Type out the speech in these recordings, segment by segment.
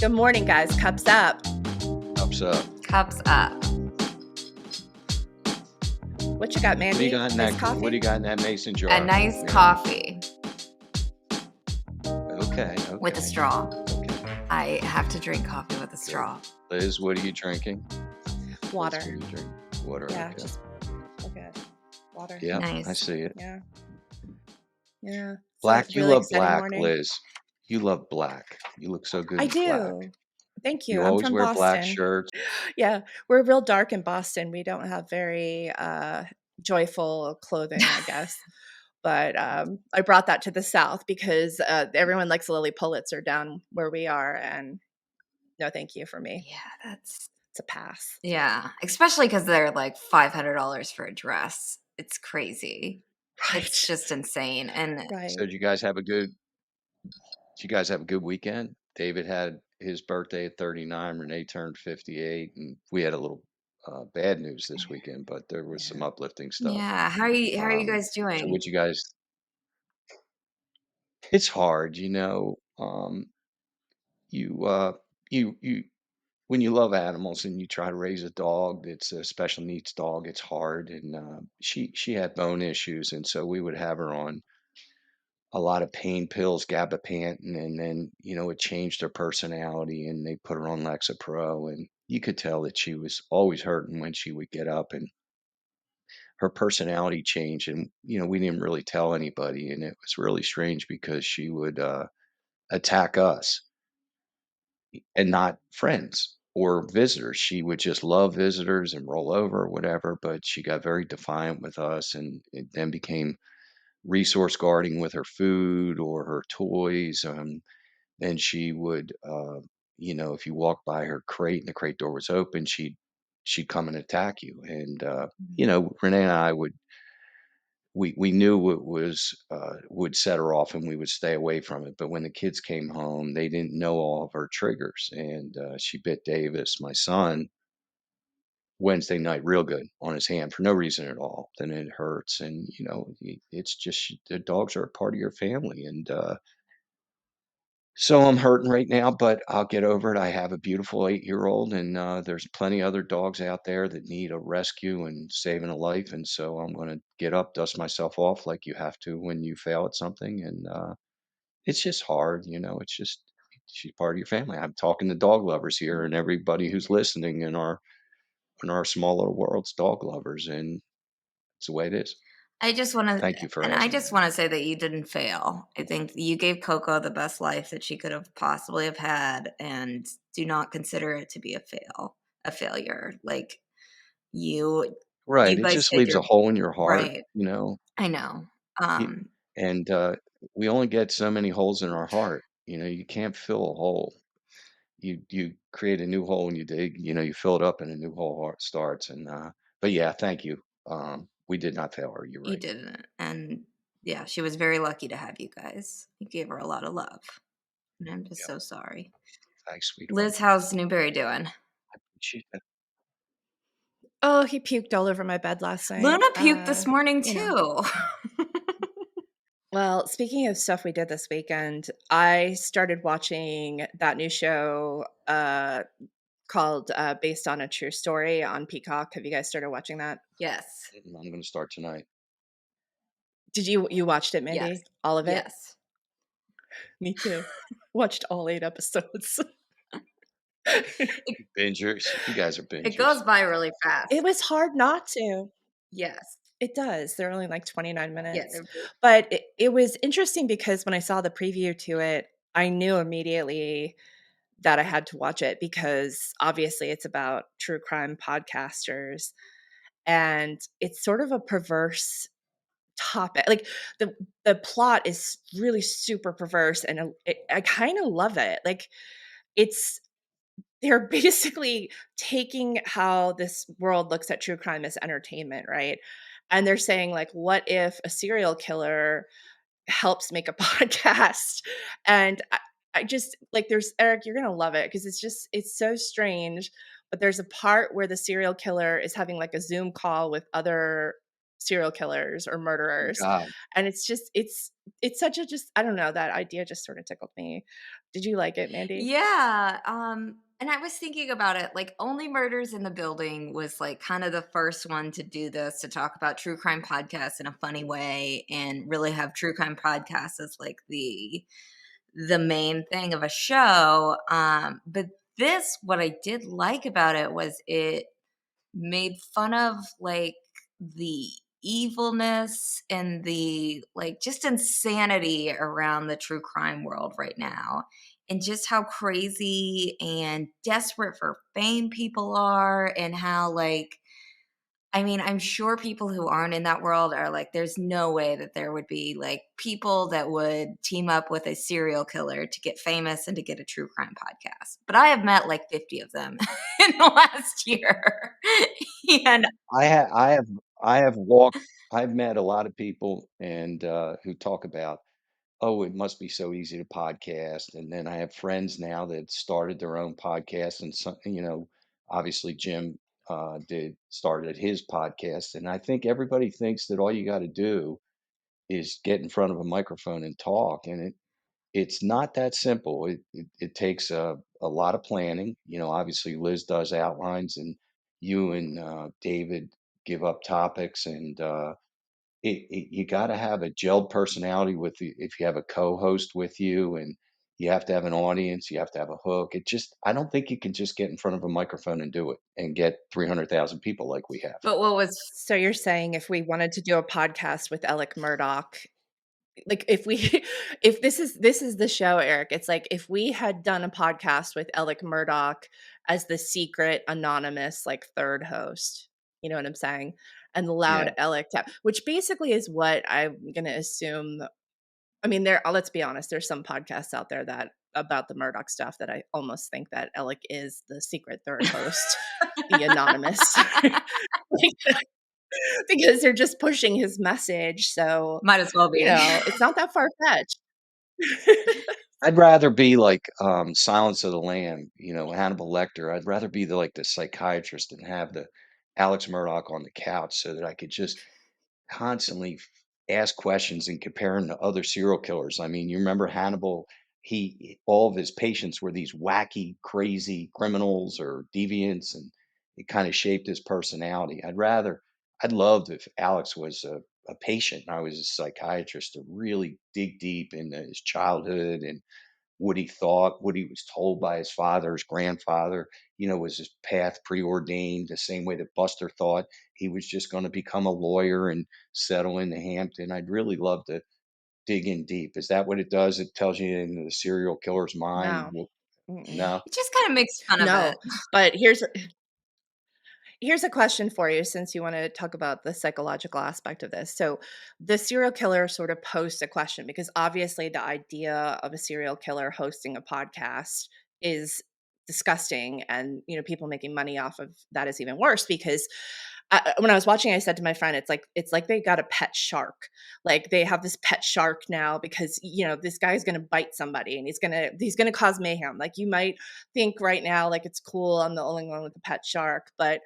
Good morning, guys. Cups up. Cups up. Cups up. What you got, Mandy? What do you got in Nice that? coffee? What do you got in that mason jar? A nice coffee Okay. with a straw. Okay. I have to drink coffee with a straw. Liz, what are you drinking? Water. Liz, what are you drinking? Water. Yeah, Okay. just okay. Water. Yeah, Nice. I see it. Yeah. Yeah. Black. It's a You really love exciting black, morning. Liz. You love black. You look so good I in black. do. Thank you. You I'm always from wear Boston. black shirts. Yeah, we're real dark in Boston. We don't have very joyful clothing, I guess. But I brought that to the South because everyone likes Lily Pulitzer down where we are, and no, thank you for me. Yeah, It's a pass. yeah. Especially because they're like $500 for a dress. It's crazy. Right. It's just insane. And Right. So did you guys have a good? Did you guys have a good weekend? David had his birthday at 39. Renee turned 58, and we had a little bad news this weekend, but there was some uplifting stuff. yeah, how are you guys So doing? what you guys? It's hard, you you when you love animals and you try to raise a dog that's a special needs dog, it's hard. And she had bone issues, and so we would have her on a lot of pain pills, gabapentin, and then it changed her personality, and they put her on Lexapro, and you could tell that she was always hurting when she would get up, and her personality changed, and we didn't really tell anybody, and it was really strange because she would attack us and not friends or visitors. She would just love visitors and roll over or whatever, but she got very defiant with us, and it then became resource guarding with her food or her toys. Then she would, if you walked by her crate and the crate door was open, she'd come and attack you. And Renee and I we knew it was would set her off, and we would stay away from it. But when the kids came home, they didn't know all of her triggers, and she bit Davis, my son, Wednesday night real good on his hand for no reason at all. Then it hurts, and it's just the dogs are a part of your family, and so I'm hurting right now, but I'll get over it. I have a beautiful 8-year-old, and there's plenty other dogs out there that need a rescue and saving a life. And so I'm going to get up, dust myself off like you have to when you fail at something. And it's just hard, It's just she's part of your family. I'm talking to dog lovers here, and everybody who's listening in our small little world's dog lovers, and it's the way it is. I just want to, Thank you for and I asking. just want to say that you didn't fail. I think you gave Coco the best life that she could have possibly have had, and do not consider it to be a failure. Like you Right. It guys just did leaves a your hole in your heart, right. you know. I know. Y- And we only get so many holes in our heart. You can't fill a hole. You create a new hole and you dig. You fill it up, and a new hole starts. And but yeah, thank you. We did not fail her. You're You right. didn't. And yeah, she was very lucky to have you guys. You gave her a lot of love. And I'm just Yeah. so sorry. Thanks, sweetheart. Liz, how's Newberry doing? I appreciate that. Oh, he puked all over my bed last night. Luna puked this morning you too. know. Well, speaking of stuff we did this weekend, I started watching that new show called Based on a True Story on Peacock. Have you guys started watching that? Yes. I'm going to start tonight. Did you watched it, Mindy? Yes. All of it? Yes. Me too. Watched all 8 episodes. Bingers. You guys are bingers. It goes by really fast. It was hard not to. Yes. It does. They're only like 29 minutes. Yeah, but it was interesting because when I saw the preview to it, I knew immediately that I had to watch it because obviously it's about true crime podcasters. And it's sort of a perverse topic. Like the plot is really super perverse, and I kind of love it. Like they're basically taking how this world looks at true crime as entertainment, right? And they're saying, like, what if a serial killer helps make a podcast? And I just like, there's Eric, you're gonna love it because it's so strange. But there's a part where the serial killer is having like a Zoom call with other serial killers or murderers. God. And it's just it's such a just I don't know, that idea just sort of tickled me. Did you like it, Mandy? Yeah, and I was thinking about it, like, Only Murders in the Building was, like, kind of the first one to do this, to talk about true crime podcasts in a funny way and really have true crime podcasts as, like, the main thing of a show, but this what I did like about it was it made fun of, like, the evilness and the, like, just insanity around the true crime world right now, and just how crazy and desperate for fame people are, and how, like, I mean, I'm sure people who aren't in that world are like, there's no way that there would be, like, people that would team up with a serial killer to get famous and to get a true crime podcast. But I have met like 50 of them in the last year. And I ha I have walked I've met a lot of people and, who talk about, "Oh, it must be so easy to podcast," and then I have friends now that started their own podcast and some obviously Jim, did started his podcast, and I think everybody thinks that all you gotta do is get in front of a microphone and talk, and it's not that simple. It takes a lot of planning. Obviously Liz does outlines, and you and David give up topics, and you got to have a gelled personality with if you have a co-host with you, and you have to have an audience. You have to have a hook. I don't think you can just get in front of a microphone and do it and get 300,000 people like we have. but what was So you're saying if we wanted to do a podcast with Alec Murdaugh, like if we if this is the show, Eric, it's like if we had done a podcast with Alec Murdaugh as the secret anonymous like third host, you know what I'm saying? And allowed Yeah. Alec to, which basically is what I'm gonna assume. I mean, let's be honest, there's some podcasts out there that about the Murdoch stuff that I almost think that Alec is the secret third host, the anonymous. Like, because they're just pushing his message. So, might as well be. it's not that far fetched. I'd rather be like Silence of the Lamb, Hannibal Lecter. I'd rather be the psychiatrist and have the Alex Murdaugh on the couch so that I could just constantly ask questions and compare him to other serial killers. I mean, you remember Hannibal? All of his patients were these wacky, crazy criminals or deviants, and it kind of shaped his personality. I'd love if Alex was a patient and I was a psychiatrist to really dig deep into his childhood and what he thought, what he was told by his father, his grandfather. Was his path preordained the same way that Buster thought he was just going to become a lawyer and settle into Hampton? I'd really love to dig in deep. Is that what it does? It tells you into the serial killer's mind? No. Mm-mm. No. It just kind of makes fun of it. No, but here's a question for you since you wanna talk about the psychological aspect of this. So, the serial killer sort of posed a question because obviously the idea of a serial killer hosting a podcast is disgusting, and, people making money off of that is even worse because when I was watching, I said to my friend, it's like they got a pet shark. Like, they have this pet shark now because, this guy's gonna bite somebody and he's gonna cause mayhem. Like, you might think right now, like, it's cool, I'm the only one with a pet shark, but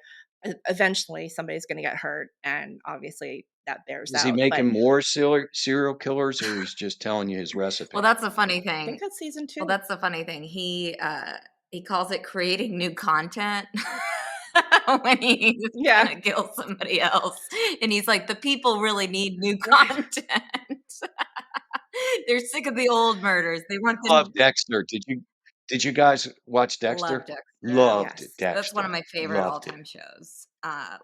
eventually somebody's going to get hurt, and obviously that bears Is he out. But making more serial killers, or he's just telling you his Well, recipe? that's the funny I think thing. that's season Well, 2. that's the funny thing. He calls it creating new content when he's Yeah. gonna kill somebody else, and he's like, "The people really need new Right. content." They're sick of the old murders. They want the Love Dexter. Did you guys watch Love Dexter? Dexter. Loved Yes. That's one of Dexter. my favorite Loved it. all-time shows.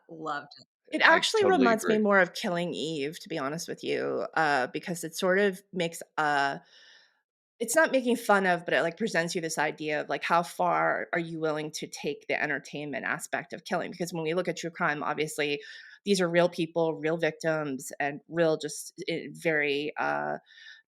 Loved it. It I actually totally reminds me agree. more of Killing Eve, to be honest with you, because it sort of makes it's not making fun of, but it like presents you this idea of like how far are you willing to take the entertainment aspect of killing? Because when we look at true crime, obviously these are real people, real victims, and real just very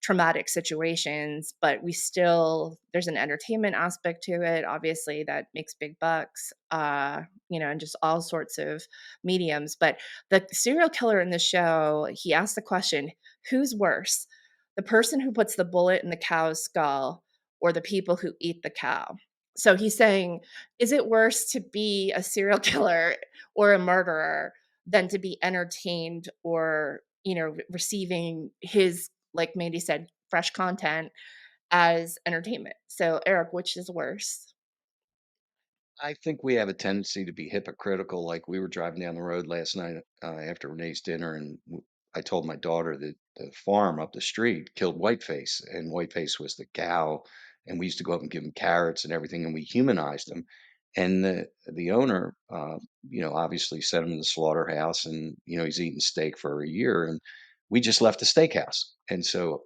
traumatic situations. But we still there's an entertainment aspect to it, obviously that makes big bucks, and just all sorts of mediums. But the serial killer in the show, he asked the question, "Who's worse?" The person who puts the bullet in the cow's skull or the people who eat the cow. So he's saying, is it worse to be a serial killer or a murderer than to be entertained or, receiving his, like Mandy said, fresh content as entertainment. So, Eric, which is worse? I think we have a tendency to be hypocritical. Like we were driving down the road last night after Renee's dinner, and I told my daughter that the farm up the street killed Whiteface, and Whiteface was the cow, and we used to go up and give him carrots and everything, and we humanized him. And the owner, obviously sent him to the slaughterhouse, and he's eating steak for a year, and we just left the steakhouse, and so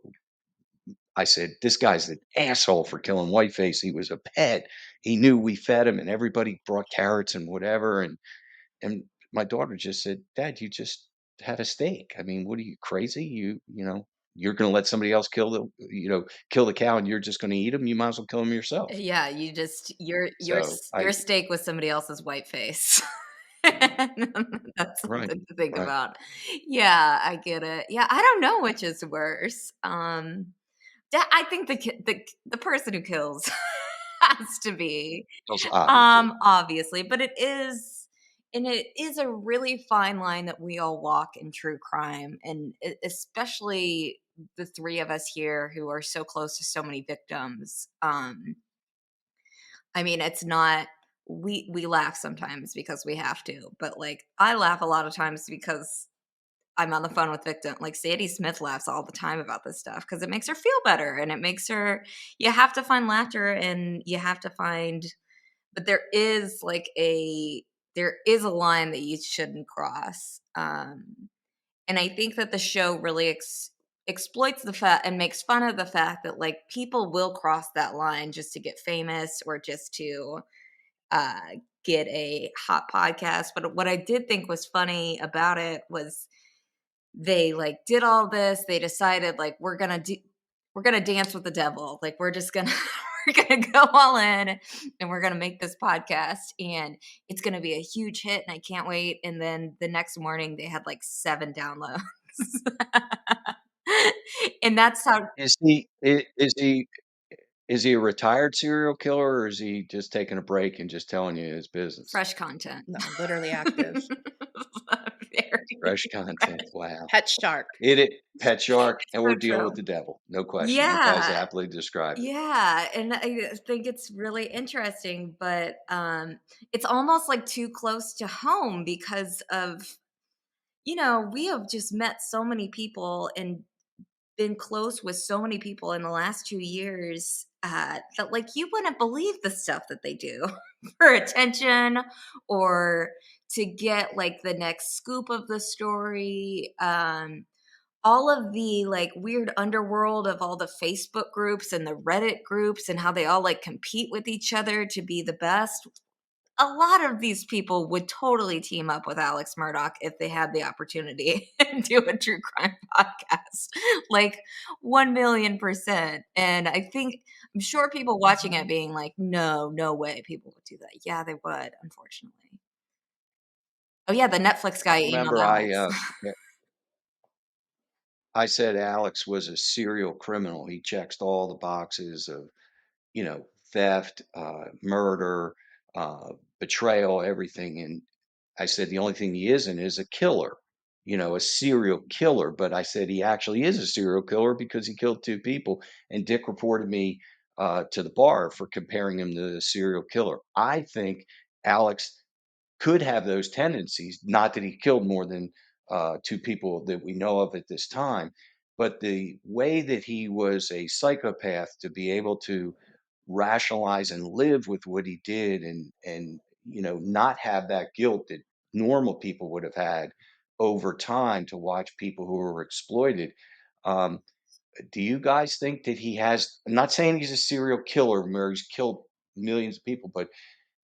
I said, "This guy's an asshole for killing Whiteface. He was a pet. He knew we fed him, and everybody brought carrots and whatever." And my daughter just said, "Dad, you just had a steak. I mean, what are you crazy? You're going to let somebody else kill the cow, and you're just going to eat him. You might as well kill him yourself." Yeah, you just So your steak was somebody else's white face. That's right, something to think right. about. Yeah, I get it. Yeah, I don't know which is worse. I think the person who kills has to be, Also, obviously, obviously, but it is a really fine line that we all walk in true crime, and especially the three of us here who are so close to so many victims. I mean, it's not we laugh sometimes because we have to, but like I laugh a lot of times because I'm on the phone with victim. Like Sadie Smith laughs all the time about this stuff because it makes her feel better and it makes her. You have to find laughter and you have to find, but there is a line that you shouldn't cross. And I think that the show really exploits the fact and makes fun of the fact that like people will cross that line just to get famous or just to uh, get a hot podcast. But what I did think was funny about it was they like did all this. They decided like we're gonna dance with the devil. Like we're just gonna we're gonna go all in and we're gonna make this podcast and it's gonna be a huge hit and I can't wait. And then the next morning they had like 7 downloads. And that's how is he a retired serial killer, or is he just taking a break and just telling you his business? fresh content. No, literally active. Very Fresh content. fresh. Wow. Pet shark. Pet shark, It's and so we're dealing with true. the devil. No question. You guys Yeah. aptly described it. Yeah, and I think it's really interesting, but it's almost like too close to home because of we have just met so many people and been close with so many people in the last 2 years that like you wouldn't believe the stuff that they do for attention or to get like the next scoop of the story. All of the like weird underworld of all the Facebook groups and the Reddit groups and how they all like compete with each other to be the best. A lot of these people would totally team up with Alex Murdaugh if they had the opportunity and do a true crime podcast. Like 1,000,000%. And I'm sure people watching it Mhm. being like, no, no way people would do that. Yeah, they would, unfortunately. Oh yeah, the Netflix I guy emailed remember Alex. I said Alex was a serial criminal. He checks all the boxes of, theft, murder, betrayal, everything. And I said the only thing he isn't is a killer, a serial killer. But I said he actually is a serial killer because he killed two people. And Dick reported me to the bar for comparing him to a serial killer. I think Alex could have those tendencies. Not that he killed more than two people that we know of at this time, but the way that he was a psychopath to be able to rationalize and live with what he did, and not have that guilt that normal people would have had over time to watch people who were exploited. Um, do you guys think that he has? I'm not saying he's a serial killer where he's killed millions of people, but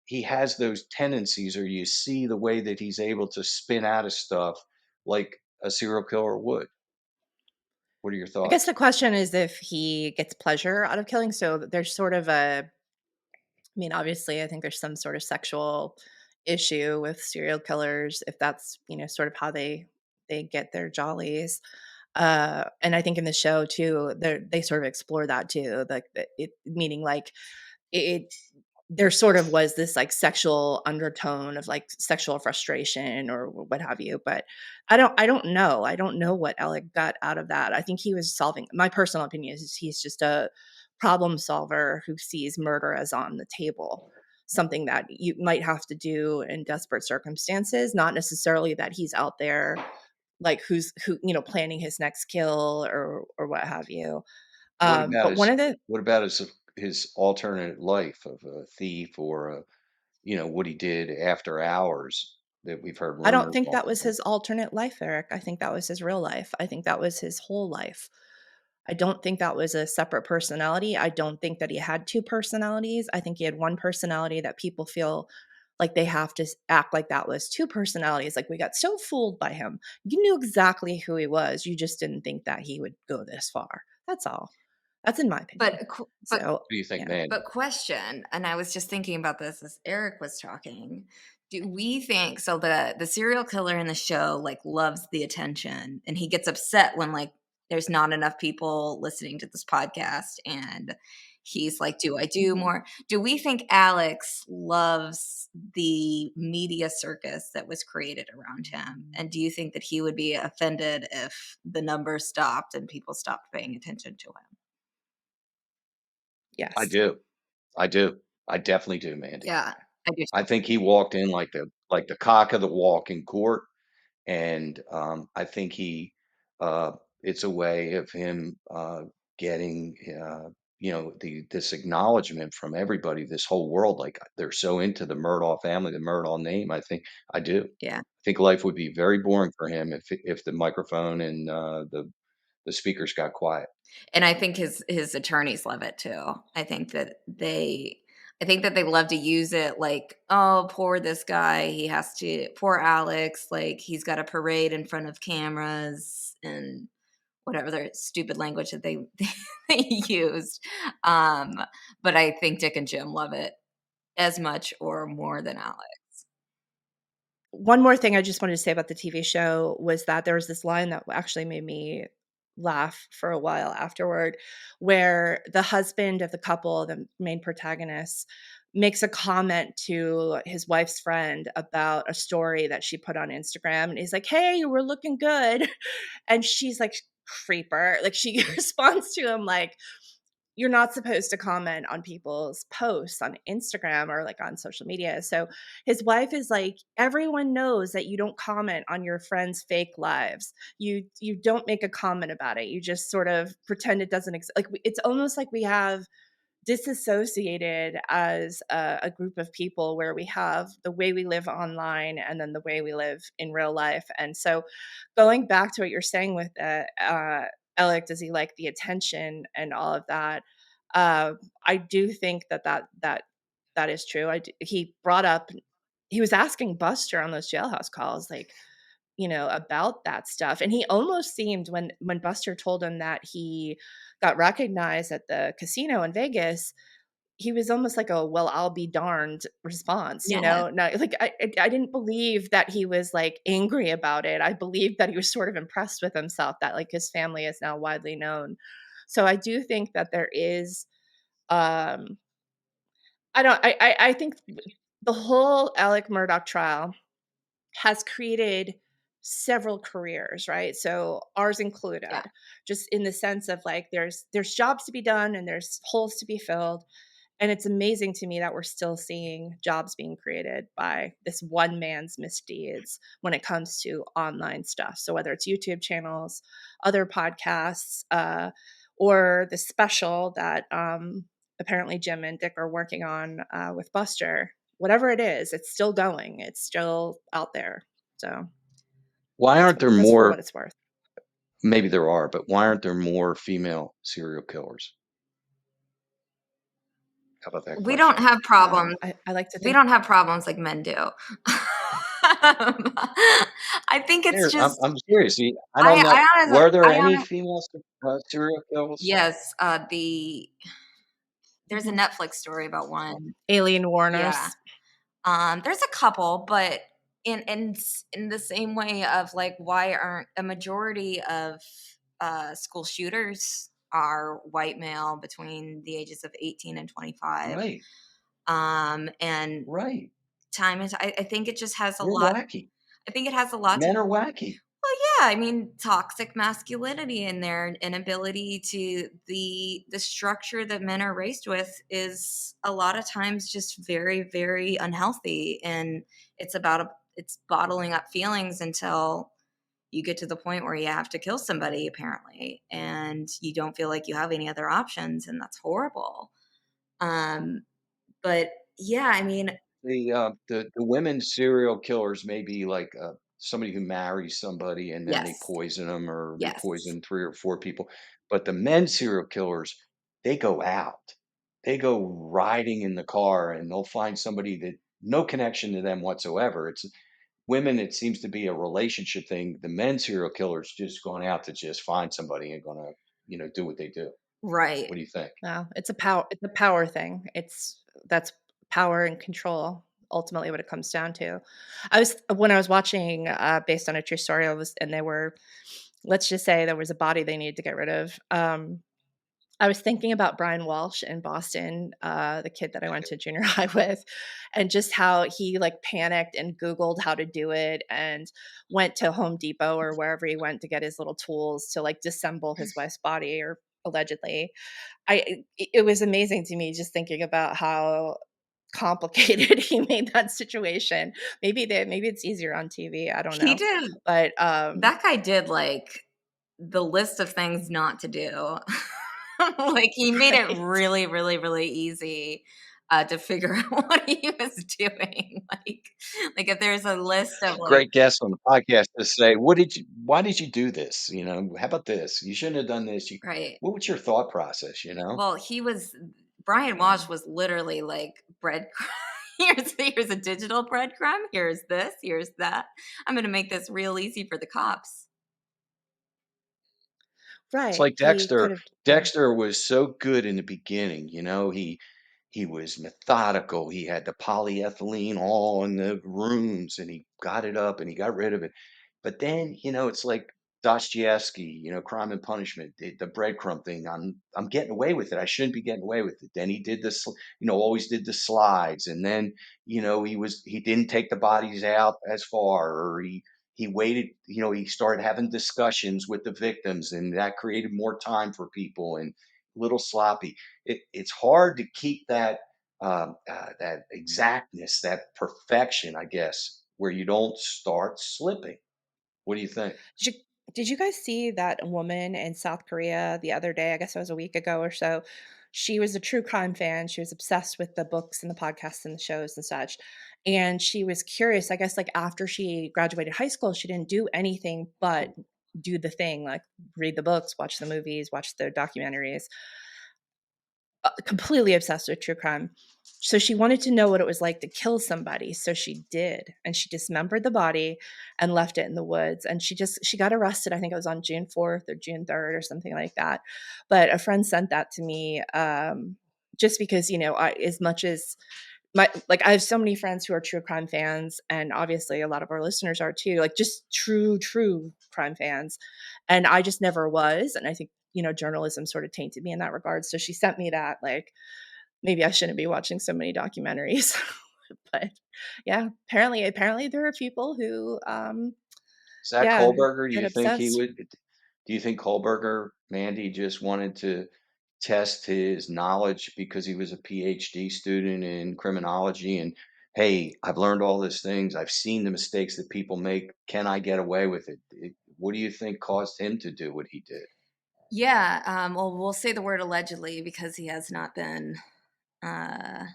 he has those tendencies, or you see the way that he's able to spin out of stuff like a serial killer would. What are your I guess thoughts? the question is if he gets pleasure out of killing. So there's sort of I mean, obviously, I think there's some sort of sexual issue with serial killers if that's, sort of how they get their jollies. And I think in the show too, they sort of explore that too, like it meaning like it. there sort of was this like sexual undertone of like sexual frustration or what have you. But I don't know. I don't know what Alec got out of that. I think he was solving, my personal opinion is he's just a problem solver who sees murder as on the table, something that you might have to do in desperate circumstances, not necessarily that he's out there like planning his next kill or what have you. What about But one his of the what about his alternate life of a thief or what he did after hours that we've heard I don't rumors think on? that was his alternate life, Eric. I think that was his real life. I think that was his whole life. I don't think that was a separate personality. I don't think that he had two personalities. I think he had one personality that people feel like they have to act like that was two personalities. Like we got so fooled by him. You knew exactly who he was. You just didn't think that he would go this far. That's all. That's in my opinion. But So, What do you think, yeah. Mandy? But question, and I was just thinking about this as Eric was talking. Do we think so the serial killer in the show like loves the attention and he gets upset when like there's not enough people listening to this podcast and he's like, do I do Mhm. more? Do we think Alex loves the media circus that was created around him? And do you think that he would be offended if the numbers stopped and people stopped paying attention to him? I Yes. do. I do. I definitely do, Mandy. Yeah, I do. I think he walked in like the cock of the walk in court, and I think uh, it's a way of him getting this acknowledgement from everybody, this whole world. Like they're so into the Murdaugh family, the Murdaugh name. I think I do. Yeah. I think life would be very boring for him if the microphone and the speakers got quiet. And I think his attorneys love it too. I think that they love to use it like, "Oh, poor this guy. He has to poor Alex, like he's got a parade in front of cameras," and whatever their stupid language that they they used. Um, but I think Dick and Jim love it as much or more than Alex. One more thing I just wanted to say about the TV show was that there was this line that actually made me laugh for a while afterward, where the husband of the couple, the main protagonist, makes a comment to his wife's friend about a story that she put on Instagram. And he's like, "Hey, we're looking good." And she's like, "Creeper." Like she responds to him like, you're not supposed to comment on people's posts on Instagram or like on social media. So his wife is like, everyone knows that you don't comment on your friends' fake lives. You don't make a comment about it. You just sort of pretend it doesn't exist. Like it's almost like we have disassociated as a group of people where we have the way we live online and then the way we live in real life. And so going back to what you're saying with Alec, does he like the attention and all of that? Uh, I do think that is true. He brought up, he was asking Buster on those jailhouse calls, like, about that stuff. And he almost seemed when Buster told him that he got recognized at the casino in Vegas, he was almost like a "well, I'll be darned" response, you Yeah. know? No, like I didn't believe that he was like angry about it. I believed that he was sort of impressed with himself that like his family is now widely known. So I do think that there is um I don't I think the whole Alec Murdaugh trial has created several careers, right? So ours Yeah. included, just in the sense of like there's jobs to be done and there's holes to be filled. And it's amazing to me that we're still seeing jobs being created by this one man's misdeeds when it comes to online stuff. So whether it's YouTube channels, other podcasts, or the special that apparently Jim and Dick are working on with Buster, whatever it is, it's still going. It's still out there. So Why aren't there that's for more? what it's worth. Maybe there are, but why aren't there more female serial killers? How about that We don't question? have problems. I like to We think don't have problems like men do. I think it's just I'm serious. See, I don't know. I honestly Were there I any honest female serial killers? yes, there's a Mhm. Netflix story about one. Alien Yeah. Warners. There's a couple, but in the same way of like, why aren't a majority of school shooters are white male between the ages of 18 and 25? Right. And Right. time and I think it just has a We're lot. wacky. I think it has a lot to. Men are wacky. Well, yeah, I mean, toxic masculinity in their inability to the structure that men are raised with is a lot of times just very, very unhealthy, and it's bottling up feelings until you get to the point where you have to kill somebody apparently, and you don't feel like you have any other options, and that's horrible. Um, but yeah, I mean, The women serial killers may be like, somebody who marries somebody and then they yes, poison them or they yes, poison 3 or 4 people, but the men serial killers, they go out. They go riding in the car and they'll find somebody that no connection to them whatsoever. It's women, it seems to be a relationship thing. The men serial killers just going out to just find somebody and gonna, do what they do. right. What do you think? No, it's a power thing. That's power and control, ultimately what it comes down to. When I was watching, based on a true story, and they were, let's just say there was a body they needed to get rid of. I was thinking about Brian Walsh in Boston, the kid that I went to junior high with, and just how he like panicked and Googled how to do it and went to Home Depot or wherever he went to get his little tools to like dissemble his wife's body, or allegedly. It was amazing to me just thinking about how complicated he made that situation. Maybe it's easier on TV, I don't He know. did But, That guy did, like, the list of things not to do. Like, he made it right. really, really, really easy, to figure out what he was doing. Like, if there's a list of, like. Great guest on the podcast to say, why did you do this? How about this? You shouldn't have done this. Right. What was your thought process? Well, Brian Walsh was literally like bread. Here's a digital breadcrumb. Here's this. Here's that. I'm gonna make this real easy for the cops. It's Right, like he Dexter. could've, yeah. Dexter was so good in the beginning, he was methodical. He had the polyethylene all in the rooms and he got it up and he got rid of it. But then, it's like Dostoevsky, Crime and Punishment, the breadcrumb thing. I'm getting away with it. I shouldn't be getting away with it. Then he did this, always did the slides, and then, he didn't take the bodies out as far, or he waited, he started having discussions with the victims, and that created more time for people, and a little sloppy. It's hard to keep that exactness, that perfection, I guess, where you don't start slipping. What do you think? Did you did you guys see that woman in South Korea the other day? I guess it was a week ago or so. She was a true crime fan. She was obsessed with the books and the podcasts and the shows and such. And she was curious, I guess, like after she graduated high school, she didn't do anything but do the thing, like read the books, watch the movies, watch the documentaries. Completely obsessed with true crime. So she wanted to know what it was like to kill somebody. So she did. And she dismembered the body and left it in the woods. And she got arrested. I think it was on June 4th or June 3rd or something like that. But a friend sent that to me, just because, as much as I have so many friends who are true crime fans, and obviously a lot of our listeners are too, like just true crime fans. And I just never was. And I think, journalism sort of tainted me in that regard. So she sent me that, like, maybe I shouldn't be watching so many documentaries. But yeah, apparently there are people who, Zach yeah, Kohlberger, get obsessed. do you think Kohlberger, Mandy, just wanted to test his knowledge because he was a PhD student in criminology and, hey, I've learned all these things. I've seen the mistakes that people make. Can I get away with it? What do you think caused him to do what he did? Yeah. Well, we'll say the word allegedly because he has not been uh,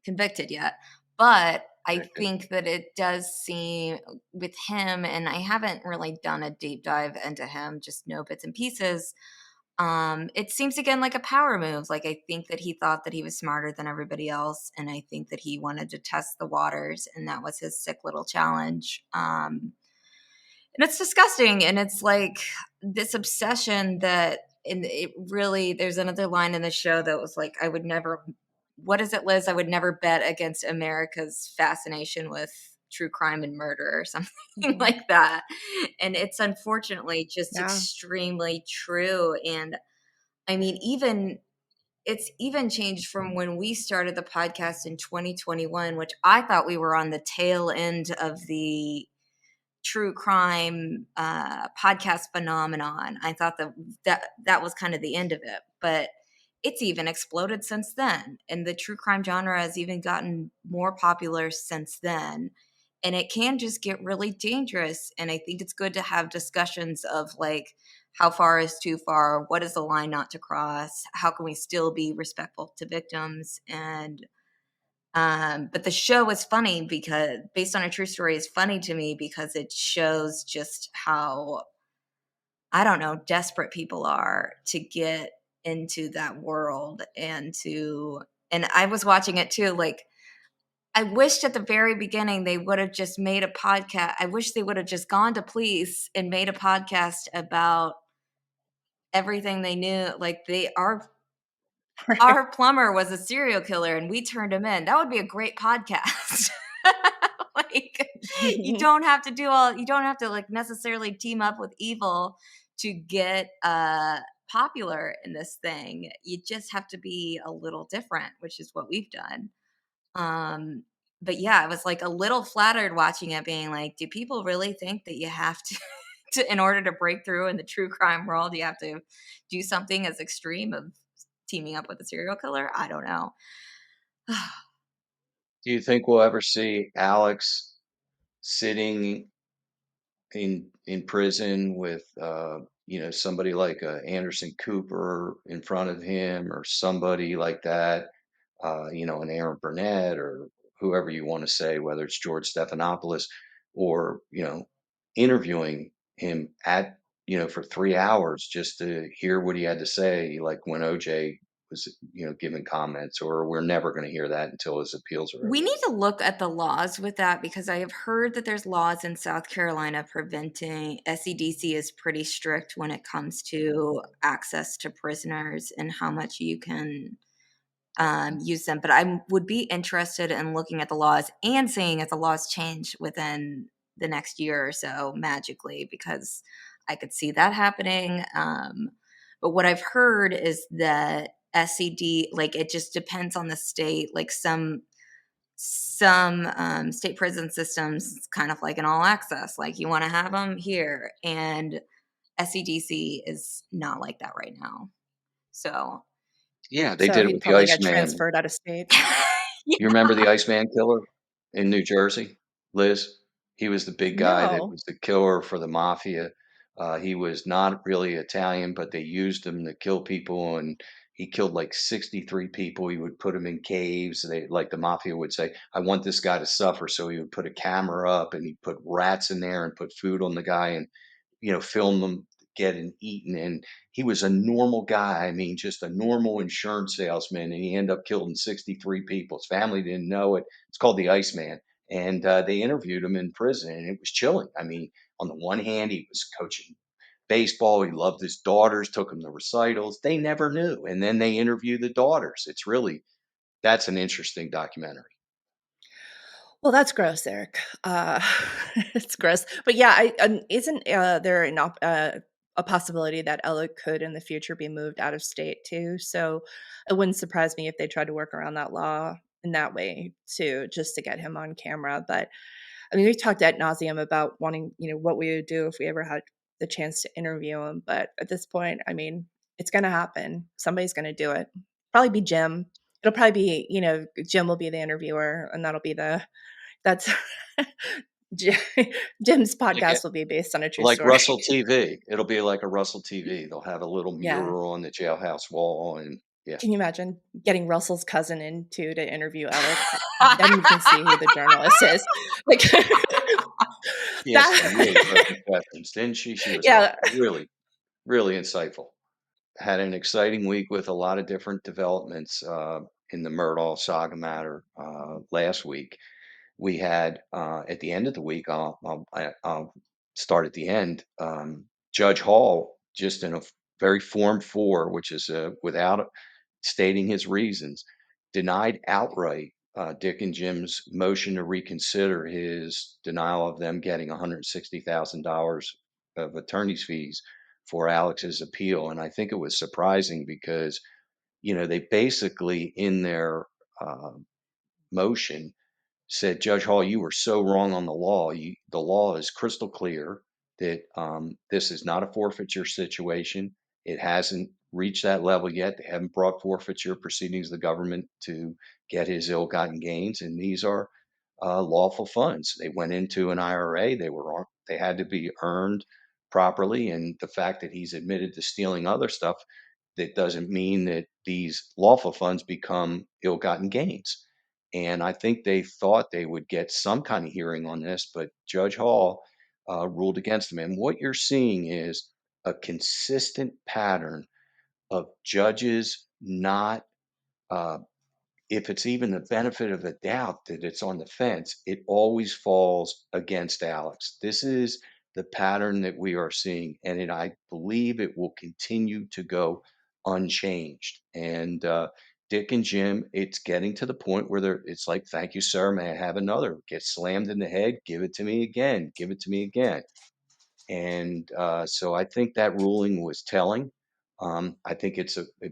convicted yet. But I Convicted. think that it does seem with him, and I haven't really done a deep dive into him, just know bits and pieces. It seems again like a power move. Like I think that he thought that he was smarter than everybody else, and I think that he wanted to test the waters, and that was his sick little challenge. And it's disgusting, and it's like this obsession that, and it really, there's another line in the show that was like, I would never, what is it, Liz? I would never bet against America's fascination with true crime and murder or something Mhm. like that. And it's unfortunately just Yeah. extremely true. And I mean, even it's even changed from when we started the podcast in 2021, which I thought we were on the tail end of the true crime podcast phenomenon. I thought that was kind of the end of it, but it's even exploded since then, and the true crime genre has even gotten more popular since then. And it can just get really dangerous. And I think it's good to have discussions of like, how far is too far? What is the line not to cross? How can we still be respectful to victims? And but the show is funny because based on a true story is funny to me because it shows just how, I don't know, desperate people are to get into that world and I was watching it too. Like, I wished at the very beginning they would have just made a podcast. I wish they would have just gone to police and made a podcast about everything they knew. Like our plumber was a serial killer and we turned him in. That would be a great podcast. Like, you don't have to like necessarily team up with evil to get popular in this thing. You just have to be a little different, which is what we've done. Um but yeah, I was like a little flattered watching it, being like, do people really think that you have to, in order to break through in the true crime world, you have to do something as extreme of teaming up with a serial killer? I don't know. Do you think we'll ever see Alex sitting in prison with somebody like Anderson Cooper in front of him, or somebody like that, an Aaron Burnett, or whoever you want to say, whether it's George Stephanopoulos, or interviewing him at for 3 hours just to hear what he had to say, like when OJ was giving comments, or we're never going to hear that until his appeals are We over. need to look at the laws with that because I have heard that there's laws in South Carolina preventing, SEDC is pretty strict when it comes to access to prisoners and how much you can use them. But I would be interested in looking at the laws and seeing if the laws change within the next year or so magically, because I could see that happening. But what I've heard is that SED, like, it just depends on the state. Like some state prison systems, it's kind of like an all access. Like, you want to have them here, and SEDC is not like that right now. So Yeah, they So did it he'd with the probably get Iceman. transferred out of state. yeah. You remember the Iceman killer in New Jersey, Liz? He was the big guy that No. was the killer for the mafia. He was not really Italian, but they used him to kill people, and he killed like 63 people. He would put them in caves. Like the mafia would say, "I want this guy to suffer," so he would put a camera up and he'd put rats in there and put food on the guy, and film them getting eaten. And he was a normal guy. I mean, just a normal insurance salesman. And he ended up killing 63 people. His family didn't know it. It's called the Iceman. And they interviewed him in prison, and it was chilling. I mean, on the one hand, he was coaching baseball. He loved his daughters, took them to recitals. They never knew. And then they interviewed the daughters. That's an interesting documentary. Well, that's gross, Eric. It's gross. But yeah, isn't there a possibility that Ella could in the future be moved out of state too? So it wouldn't surprise me if they tried to work around that law in that way too, just to get him on camera. But I mean, we've talked ad nauseum about wanting, what we would do if we ever had the chance to interview him. But at this point, I mean, it's going to happen. Somebody's going to do it. Probably be Jim. It'll probably be, Jim will be the interviewer, and that's Ji Jim's Like podcast will be based on a true Like story. Russell TV. It'll be like a Russell TV. They'll have a little Yeah. mural on the jailhouse wall, and yeah. Can you imagine getting Russell's cousin in too to interview Alex? Then you can see who the journalist is. Like She asked some really that perfect questions, didn't she? She was Yeah. really, really insightful. Had an exciting week with a lot of different developments in the Murdaugh saga matter last week. We had at the end of the week, I'll start at the end. Judge Hall, just in a very Form 4, which is without stating his reasons, denied outright Dick and Jim's motion to reconsider his denial of them getting $160,000 of attorney's fees for Alex's appeal. And I think it was surprising because they basically in their uh, motion said, Judge Hall, you were so wrong on the law. The law is crystal clear that this is not a forfeiture situation. It hasn't reached that level yet. They haven't brought forfeiture proceedings to the government to get his ill-gotten gains, and these are lawful funds. They went into an IRA. They had to be earned properly, and the fact that he's admitted to stealing other stuff, that doesn't mean that these lawful funds become ill-gotten gains. And I think they thought they would get some kind of hearing on this, but Judge Hall ruled against them. And what you're seeing is a consistent pattern of judges not, uh, if it's even the benefit of the doubt that it's on the fence, it always falls against Alex. This is the pattern that we are seeing, and I believe it will continue to go unchanged. And Dick and Jim, it's getting to the point where it's like, thank you, sir. May I have another? Get slammed in the head. Give it to me again. Give it to me again. And so I think that ruling was telling. I think it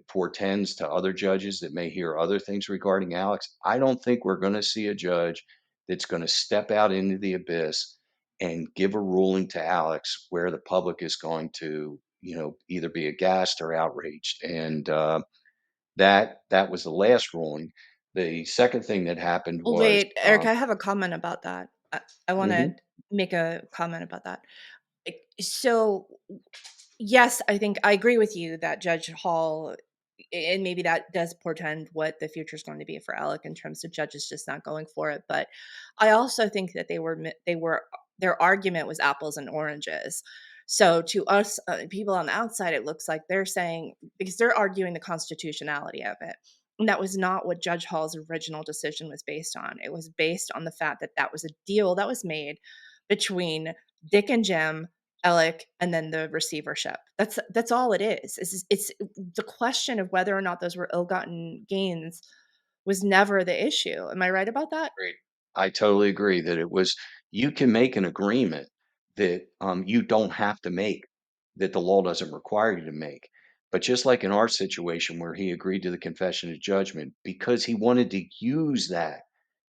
portends to other judges that may hear other things regarding Alex. I don't think we're going to see a judge that's going to step out into the abyss and give a ruling to Alex where the public is going to, either be aghast or outraged. And that was the last ruling. The second thing that happened was, Wait, Eric, I have a comment about that. I want to mhm, make a comment about that. So, yes, I think I agree with you that Judge Hall, and maybe that does portend what the future is going to be for Alec in terms of judges just not going for it. But I also think that their argument was apples and oranges. So to us, people on the outside, it looks like they're saying, because they're arguing the constitutionality of it. And that was not what Judge Hall's original decision was based on. It was based on the fact that that was a deal that was made between Dick and Jim, Alec, and then the receivership. That's all it is. It's the question of whether or not those were ill-gotten gains was never the issue. Am I right about that? great. I totally agree that you can make an agreement that you don't have to make, that the law doesn't require you to make. But just like in our situation where he agreed to the confession of judgment because he wanted to use that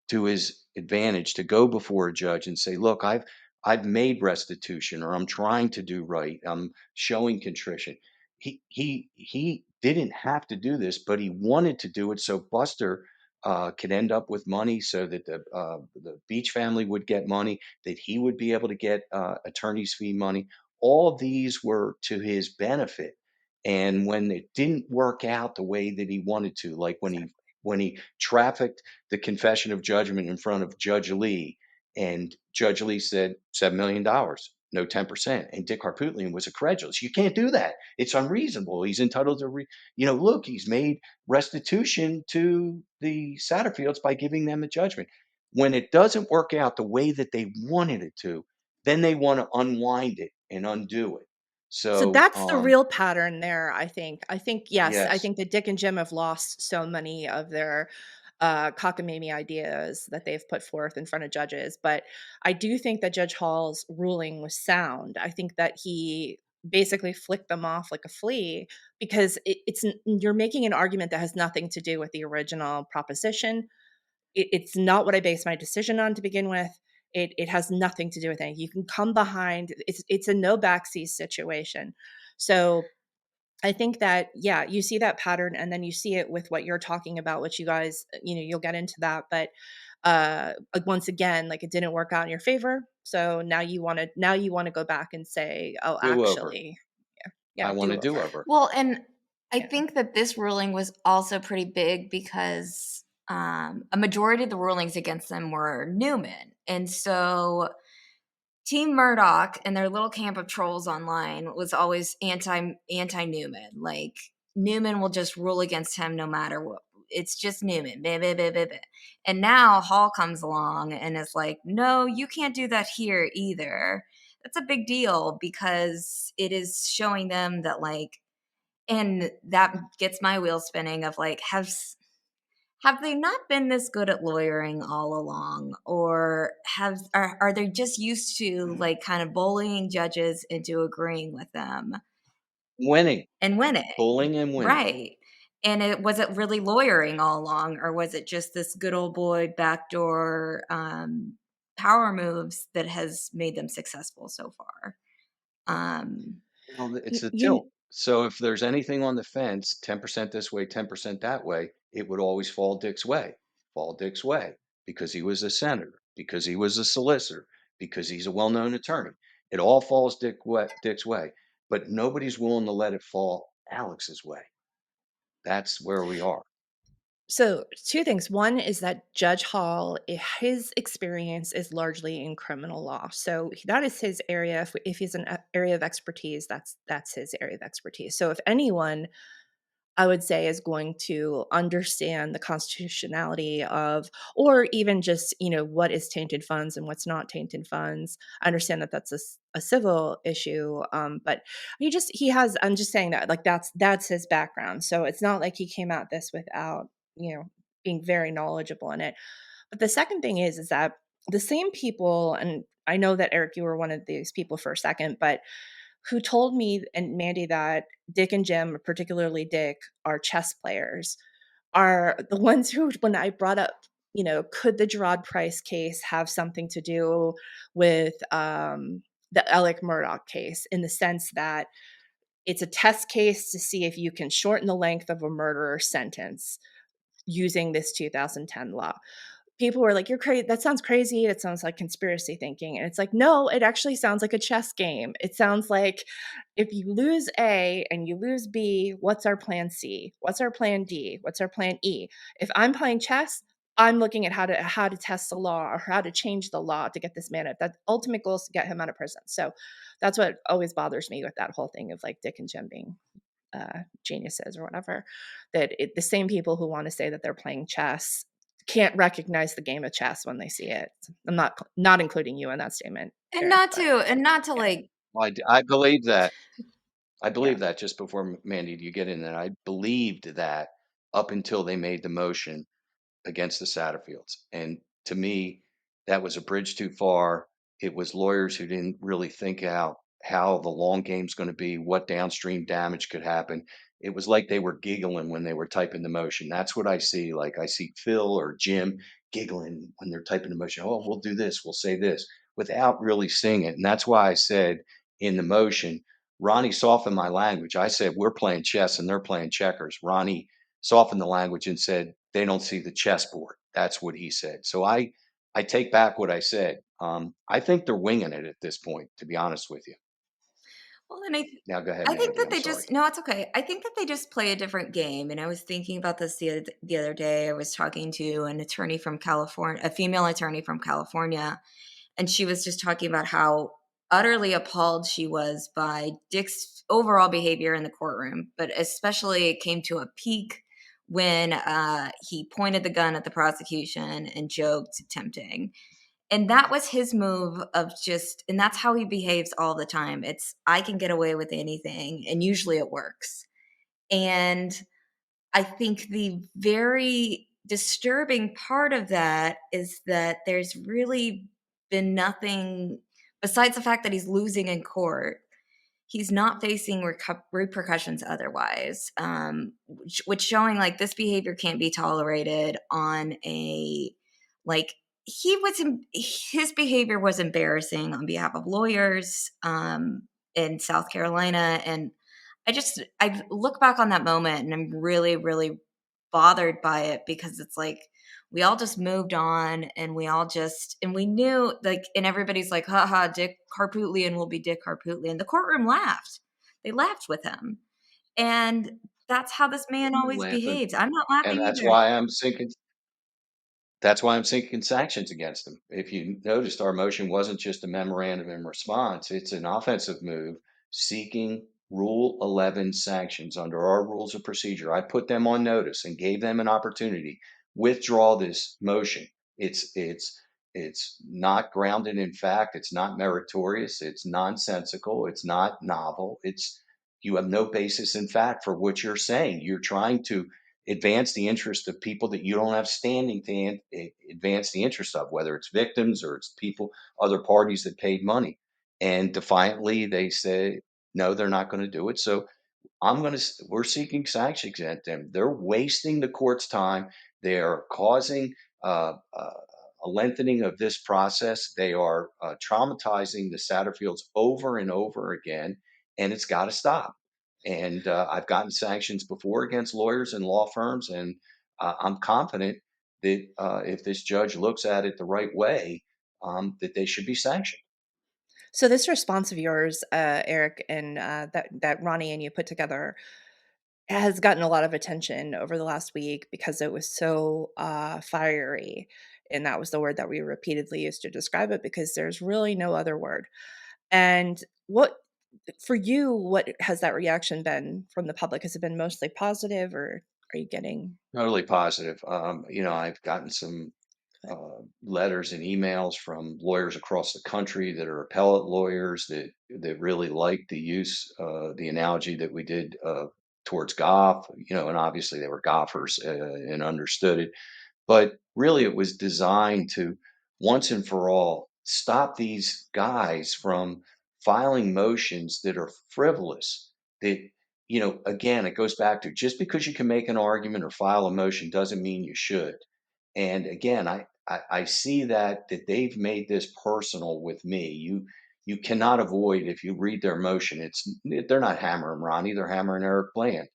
to his advantage to go before a judge and say, "Look, I've made restitution, or I'm trying to do right. I'm showing contrition." He didn't have to do this, but he wanted to do it so Buster could end up with money, so that the Beach family would get money, that he would be able to get attorney's fee money. All of these were to his benefit. And when it didn't work out the way that he wanted to, like when he trafficked the confession of judgment in front of Judge Lee, and Judge Lee said $7 million, no 10%, and Dick Harpootlian was incredulous. You can't do that. It's unreasonable. He's entitled to, look, he's made restitution to the Satterfields by giving them a judgment. When it doesn't work out the way that they wanted it to, then they want to unwind it and undo it. So So, that's the real pattern there, I think. Yes, I yes, think that Dick and Jim have lost so many of their cockamamie ideas that they've put forth in front of judges. But I do think that Judge Hall's ruling was sound. I think that he basically flicked them off like a flea because you're making an argument that has nothing to do with the original proposition. It's not what I based my decision on to begin with. It has nothing to do with anything. You can come behind. It's a no backseat situation. So I think that, yeah, you see that pattern, and then you see it with what you're talking about, which you guys, you'll get into that. But once again, like, it didn't work out in your favor. So now you want to go back and say, oh, do over. actually, yeah, I yeah, want do to do over. over. Well, and I Yeah. think that this ruling was also pretty big because a majority of the rulings against them were Newman. And so Team Murdoch and their little camp of trolls online was always anti Newman. Like, Newman will just rule against him no matter what. It's just Newman. Blah, blah, blah, blah, blah. And now Hall comes along and is like, no, you can't do that here either. That's a big deal because it is showing them that, like, and that gets my wheels spinning of like, have they not been this good at lawyering all along, or are they just used to like kind of bullying judges into agreeing with them Winning, and winning? bullying and winning. Right. And was it really lawyering all along, or was it just this good old boy backdoor power moves that has made them successful so far? Um, Well, You, it's a you tilt. So if there's anything on the fence, 10% this way, 10% that way, it would always fall Dick's way, because he was a senator, because he was a solicitor, because he's a well-known attorney. It all falls Dick's way, but nobody's willing to let it fall Alex's way. That's where we are. So, two things. One is that Judge Hall, his experience is largely in criminal law. So that is his area. If he's an area of expertise, that's his area of expertise. So if anyone, I would say, is going to understand the constitutionality of, or even just, what is tainted funds and what's not tainted funds. I understand that that's a civil issue, but he has. I'm just saying that, like, that's his background. So it's not like he came at this without, being very knowledgeable in it. But the second thing is that the same people, and I know that Eric, you were one of these people for a second, but who told me and Mandy that Dick and Jim, particularly Dick, are chess players, are the ones who, when I brought up, could the Gerard Price case have something to do with the Alex Murdaugh case, in the sense that it's a test case to see if you can shorten the length of a murderer's sentence using this 2010 law. People were like, "You're crazy. That sounds crazy. It sounds like conspiracy thinking." And it's like, no, it actually sounds like a chess game. It sounds like, if you lose A and you lose B, what's our plan C? What's our plan D? What's our plan E? If I'm playing chess, I'm looking at how to test the law, or how to change the law to get this man out. That ultimate goal is to get him out of prison. So that's what always bothers me with that whole thing of, like, Dick and Jim being geniuses or whatever. The same people who want to say that they're playing chess can't recognize the game of chess when they see it. I'm not including you in that statement, and Eric, not but to and not to yeah, like I believe that. I yeah. believe that just before Mandy, you get in there. I believed that up until they made the motion against the Satterfields. And to me, that was a bridge too far. It was lawyers who didn't really think out how the long game's going to be, what downstream damage could happen. It was like they were giggling when they were typing the motion. That's what I see. Like, I see Phil or Jim giggling when they're typing the motion. Oh, we'll do this, we'll say this, without really seeing it. And that's why I said in the motion, Ronnie softened my language. I said, we're playing chess and they're playing checkers. Ronnie softened the language and said, they don't see the chessboard. That's what he said. So I take back what I said. I think they're winging it at this point, to be honest with you. well, and Now go ahead, I think Mandy. that I'm they sorry. just no, it's okay. I think that they just play a different game. And I was thinking about this the other day. I was talking to an attorney from California, a female attorney from California, and she was just talking about how utterly appalled she was by Dick's overall behavior in the courtroom, but especially it came to a peak when he pointed the gun at the prosecution and joked tempting. And that was his move of just, and that's how he behaves all the time. It's, I can get away with anything, and usually it works. And I think the very disturbing part of that is that there's really been nothing besides the fact that he's losing in court. He's not facing repercussions otherwise, which showing like this behavior can't be tolerated on a like his behavior was embarrassing on behalf of lawyers in South Carolina. And I look back on that moment and I'm really, really bothered by it, because it's like we all just moved on and we knew, like, and everybody's like, haha, Dick Harpootlian will be Dick Harpootlian. The courtroom laughed. They laughed with him. And that's how this man always Laughing. behaves. I'm not And laughing that's either. why I'm sinking. That's why I'm seeking sanctions against them. If you noticed, our motion wasn't just a memorandum in response, it's an offensive move seeking Rule 11 sanctions under our rules of procedure. I put them on notice and gave them an opportunity. Withdraw this motion. It's not grounded in fact, it's not meritorious, it's nonsensical, it's not novel. It's you have no basis in fact for what you're saying. You're trying to advance the interest of people that you don't have standing to advance the interest of, whether it's victims or it's people, other parties that paid money. And defiantly, they say, no, they're not going to do it. So we're seeking sanctions against them. They're wasting the court's time. They're causing a lengthening of this process. They are traumatizing the Satterfields over and over again, and it's got to stop. And I've gotten sanctions before against lawyers and law firms, and I'm confident that if this judge looks at it the right way, that they should be sanctioned. So this response of yours, Eric, and that Ronnie and you put together has gotten a lot of attention over the last week because it was so fiery, and that was the word that we repeatedly used to describe it because there's really no other word. And what for you? What has that reaction been from the public? Has it been mostly positive, or are you getting Totally positive. I've gotten some good? letters and emails from lawyers across the country that are appellate lawyers that really like the analogy that we did towards golf. And obviously they were golfers and understood it. But really, it was designed to once and for all stop these guys from filing motions that are frivolous. That, again, it goes back to just because you can make an argument or file a motion doesn't mean you should. And again, I see that they've made this personal with me. You cannot avoid if you read their motion. They're not hammering Ronnie, they're hammering Eric Bland,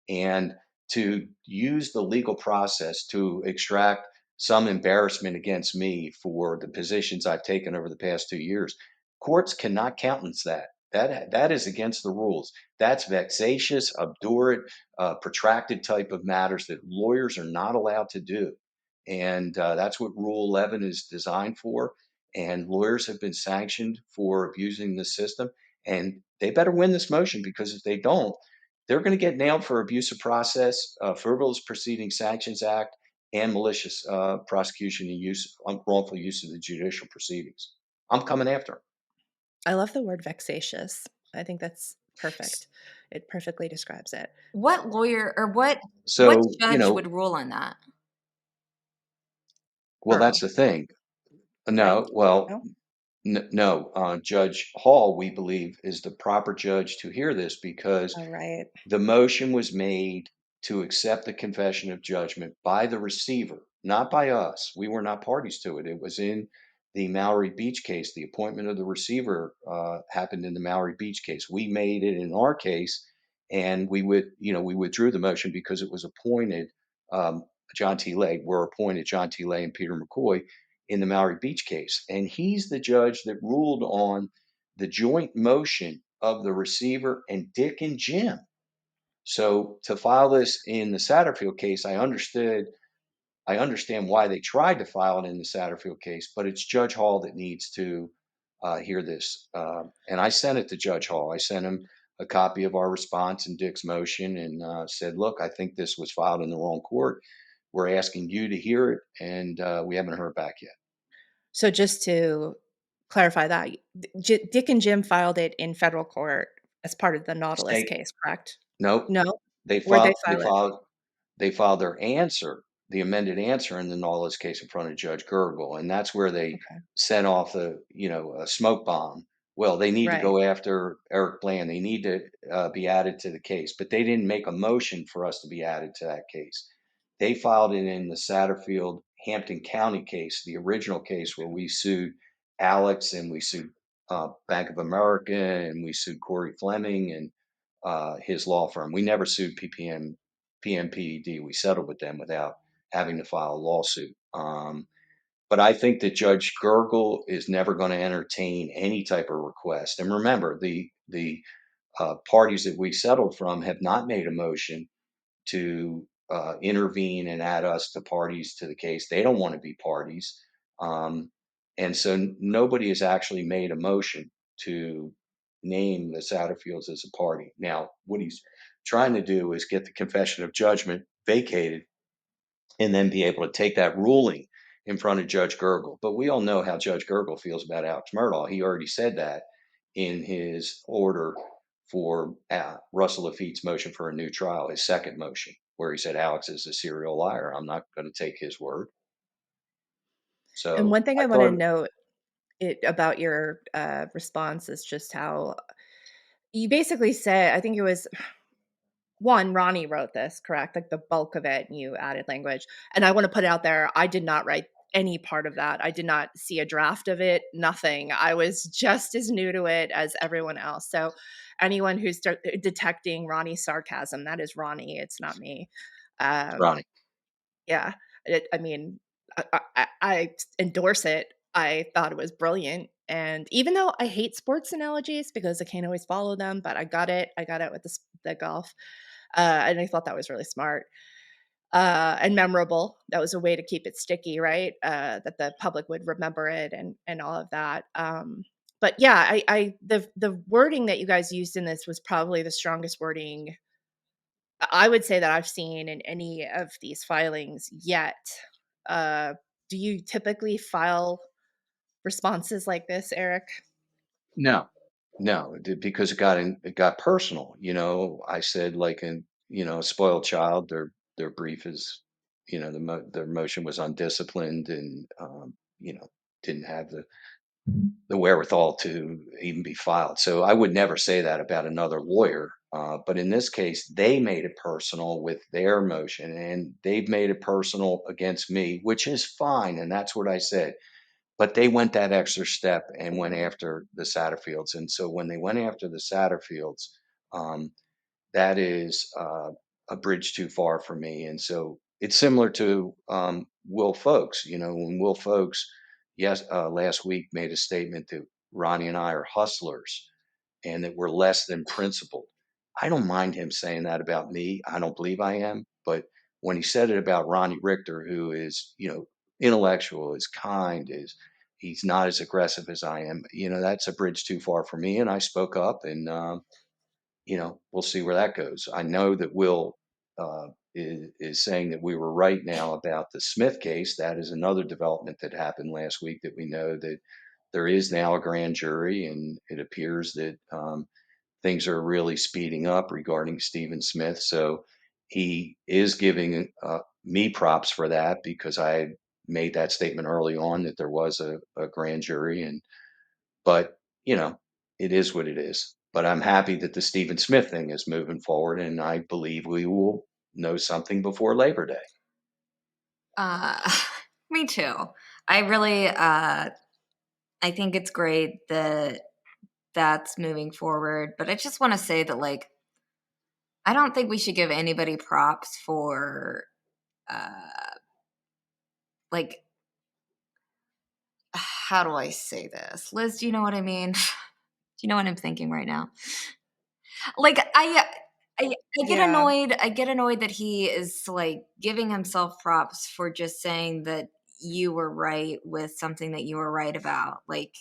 and to use the legal process to extract some embarrassment against me for the positions I've taken over the past 2 years. Courts cannot countenance that. That is against the rules. That's vexatious, obdurate, protracted type of matters that lawyers are not allowed to do. And that's what Rule 11 is designed for. And lawyers have been sanctioned for abusing the system. And they better win this motion because if they don't, they're going to get nailed for abuse of process, frivolous proceeding sanctions act, and malicious prosecution and wrongful use of the judicial proceedings. I'm coming after 'em. I love the word vexatious. I think that's S- perfect. It perfectly describes it. What lawyer or what So, judge would rule on that? well, that's Farrell, the thing. right? No, well, No? no, Judge Hall, we believe, is the proper judge to hear this because Oh, right. the motion was made to accept the confession of judgment by the receiver, not by us. We were not parties to it. It was in the Mallory Beach case. The appointment of the receiver happened in the Mallory Beach case. We made it in our case, and we withdrew the motion because it was appointed. Um, John T. Lay were appointed John T. Lay and Peter McCoy in the Mallory Beach case, and he's the judge that ruled on the joint motion of the receiver and Dick and Jim. So to file this in the Satterfield case, I understand why they tried to file it in the Satterfield case, but it's Judge Hall that needs to hear this. And I sent it to Judge Hall. I sent him a copy of our response and Dick's motion and said, "Look, I think this was filed in the wrong court. We're asking you to hear it, and we haven't heard back yet." So just to clarify that, Dick and Jim filed it in federal court as part of the Nautilus State, case, correct? nope. No? They Where'd they filed. They file it? filed. They filed their answer, the amended answer in the Nautilus case in front of Judge Gergel, and that's where they Okay. sent off a smoke bomb. Well, they need to Right. go after Eric Bland. They need to be added to the case, but they didn't make a motion for us to be added to that case. They filed it in the Satterfield Hampton County case, the original case where we sued Alex and we sued Bank of America and we sued Corey Fleming and his law firm. We never sued PMPED. We settled with them without having to file a lawsuit. But I think that Judge Gergel is never going to entertain any type of request. And remember, the parties that we settled from have not made a motion to intervene and add us to parties to the case. They don't want to be parties. Um, and so nobody has actually made a motion to name the Satterfields as a party. Now, what he's trying to do is get the confession of judgment vacated and then be able to take that ruling in front of Judge Gergel. But we all know how Judge Gergel feels about Alex Murdaugh. He already said that in his order for Russell Lafitte's motion for a new trial, his second motion, where he said Alex is a serial liar. I'm not going to take his word. And So one thing I I wanna thought, note about your, response is just how you basically said I think it was one, Ronnie wrote this, correct? Like the bulk of it, and you added language. And I want to put it out there, I did not write any part of that. I did not see a draft of it, nothing. I was just as new to it as everyone else. So anyone who's detecting Ronnie's sarcasm, that is Ronnie. It's not me. Um, Ronnie. yeah. I mean, I endorse it. I thought it was brilliant. And even though I hate sports analogies because I can't always follow them, but I got it. I got it with the golf. And I thought that was really smart and memorable. That was a way to keep it sticky, right? That the public would remember it and all of that. But yeah, the wording that you guys used in this was probably the strongest wording I would say that I've seen in any of these filings yet. Uh, do you typically file responses like this, Eric? No, no, because it got personal. I said like a spoiled child. Their brief is, their motion was undisciplined and didn't have the wherewithal to even be filed. So I would never say that about another lawyer. But in this case, they made it personal with their motion, and they've made it personal against me, which is fine. And that's what I said. But they went that extra step and went after the Satterfields. And so when they went after the Satterfields, um, that is a bridge too far for me. And so it's similar to Will Folks. When Will Folks, last week made a statement that Ronnie and I are hustlers and that we're less than principled. I don't mind him saying that about me. I don't believe I am. But when he said it about Ronnie Richter, who is, intellectual, is kind, he's not as aggressive as I am, that's a bridge too far for me. And I spoke up and, we'll see where that goes. I know that Will is saying that we were right now about the Smith case. That is another development that happened last week that we know that there is now a grand jury, and it appears that things are really speeding up regarding Stephen Smith. So he is giving me props for that because I made that statement early on that there was a grand jury, but it is what it is. But I'm happy that the Stephen Smith thing is moving forward, and I believe we will know something before Labor Day. Uh, me too. I really, I think it's great that that's moving forward, but I just want to say that, like, I don't think we should give anybody props for, uh, like, how do I say this? Liz, do you know what I mean? Do you know what I'm thinking right now? Like, I get Yeah. annoyed. I get annoyed that he is like giving himself props for just saying that you were right with something that you were right about. Like,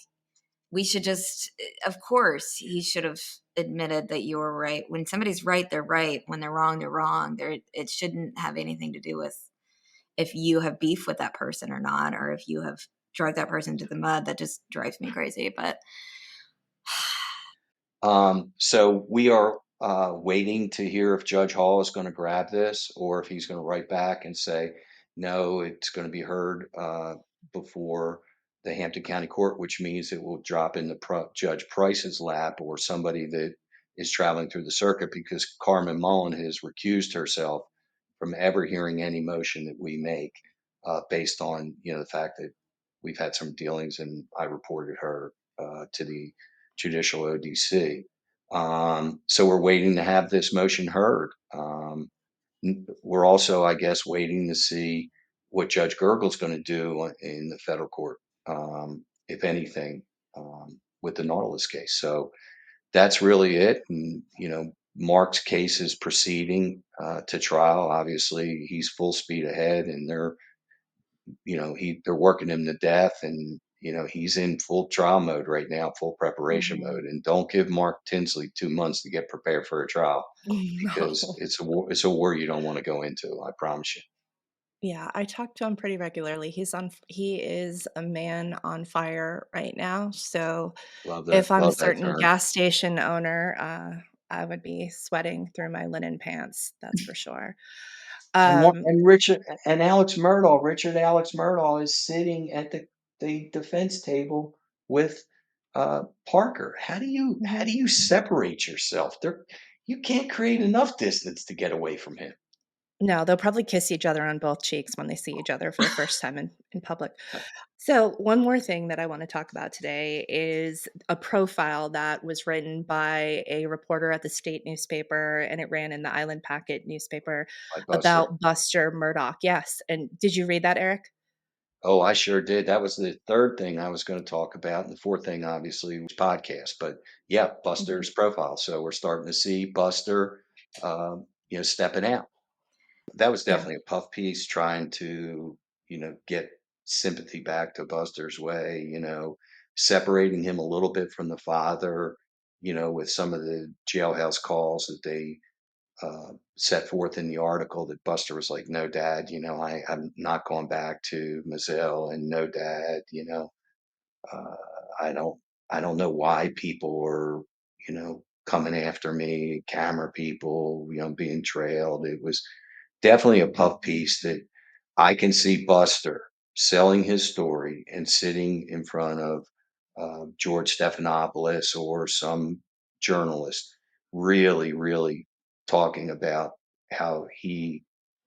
we should just, of course, he should have admitted that you were right. When somebody's right, they're right. When they're wrong, they're wrong. It shouldn't have anything to do with if you have beef with that person or not, or if you have dragged that person to the mud. That just drives me crazy. But So we are waiting to hear if Judge Hall is going to grab this or if he's going to write back and say, no, it's going to be heard before the Hampton County Court, which means it will drop into Judge Price's lap or somebody that is traveling through the circuit, because Carmen Mullen has recused herself from ever hearing any motion that we make based on, the fact that we've had some dealings and I reported her to the judicial ODC. So we're waiting to have this motion heard. We're also, I guess, waiting to see what Judge Gergel's going to do in the federal court, if anything, with the Nautilus case. So that's really it. And, Mark's case is proceeding to trial. Obviously, he's full speed ahead, and they're working him to death, and he's in full trial mode right now, full preparation Mhm. mode. And don't give Mark Tinsley 2 months to get prepared for a trial, because No. it's a war you don't want to go into. I promise you. Yeah, I talk to him pretty regularly. He is a man on fire right now. So if I'm a Love that certain term. gas station owner, I would be sweating through my linen pants, that's for sure. Um, And Richard and Alex Murdaugh, Richard Alex Murdaugh is sitting at the defense table with Parker. How do you mhm. separate yourself? you can't create enough distance to get away from him. No, they'll probably kiss each other on both cheeks when they see each other for the first time in public. So, one more thing that I want to talk about today is a profile that was written by a reporter at the state newspaper, and it ran in the Island Packet newspaper By Buster. about Buster Murdaugh. Yes. And did you read that, Eric? Oh, I sure did. That was the third thing I was going to talk about. And the fourth thing, obviously, was podcast. But yeah, Mhm. Buster's profile. So we're starting to see Buster, stepping out. That was Yeah. definitely a puff piece trying to, get sympathy back to Buster's way, separating him a little bit from the father, with some of the jailhouse calls that they set forth in the article that Buster was like, "No, Dad, I'm not going back to Moselle, and no, Dad, uh, I don't, I don't know why people are, coming after me, camera people, being trailed." It was definitely a puff piece that I can see Buster selling his story and sitting in front of George Stephanopoulos or some journalist, really, really talking about how he,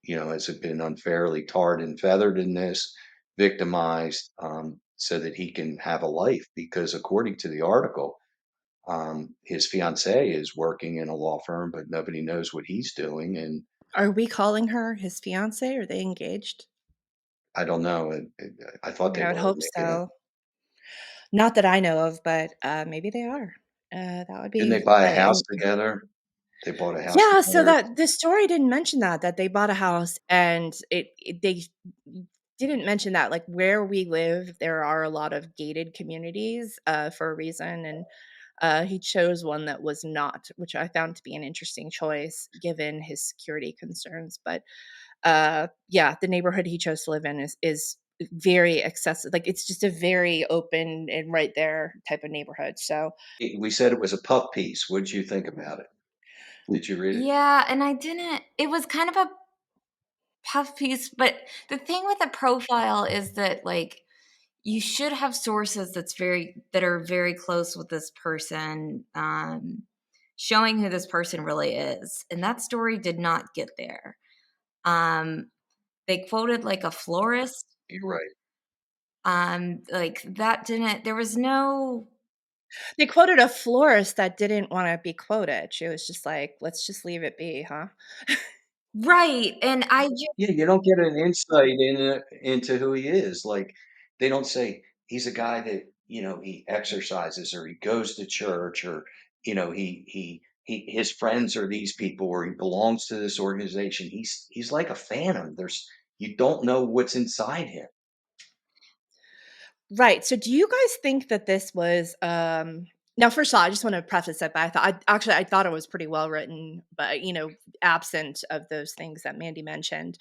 has been unfairly tarred and feathered in this, victimized, so that he can have a life. Because according to the article, his fiancee is working in a law firm, but nobody knows what he's doing, and Are we calling her his fiance? Are they engaged? I don't know. I thought they Yeah, I would were hope making a. so. Not that I know of, but maybe they are. That would Didn't be they buy a house and together? They bought a house yeah, so together. that the story didn't mention that they bought a house, and they didn't mention that, like, where we live, there are a lot of gated communities, for a reason, and, he chose one that was not, which I found to be an interesting choice given his security concerns, but, yeah, the neighborhood he chose to live in is very accessible. Like, it's just a very open and right there type of neighborhood, so We said it was a puff piece. What did you think about it? Did you read it? Yeah, and I didn't it was kind of a puff piece, but the thing with a profile is that, like, you should have sources that are very close with this person, showing who this person really is, and that story did not get there. They quoted, like, a florist, You're right. like, that didn't there was no. they quoted a florist that didn't wanna be quoted. She was just like, "Let's just leave it be, huh?" Right, and I just. Yeah, you don't get an insight into who he is. Like, they don't say he's a guy that, he exercises or he goes to church or, his friends are these people or he belongs to this organization. He's like a phantom. You don't know what's inside him. Right, so do you guys think that this was, now, first of all, I just wanna preface it, but I thought it was pretty well written, but, absent of those things that Mandy mentioned.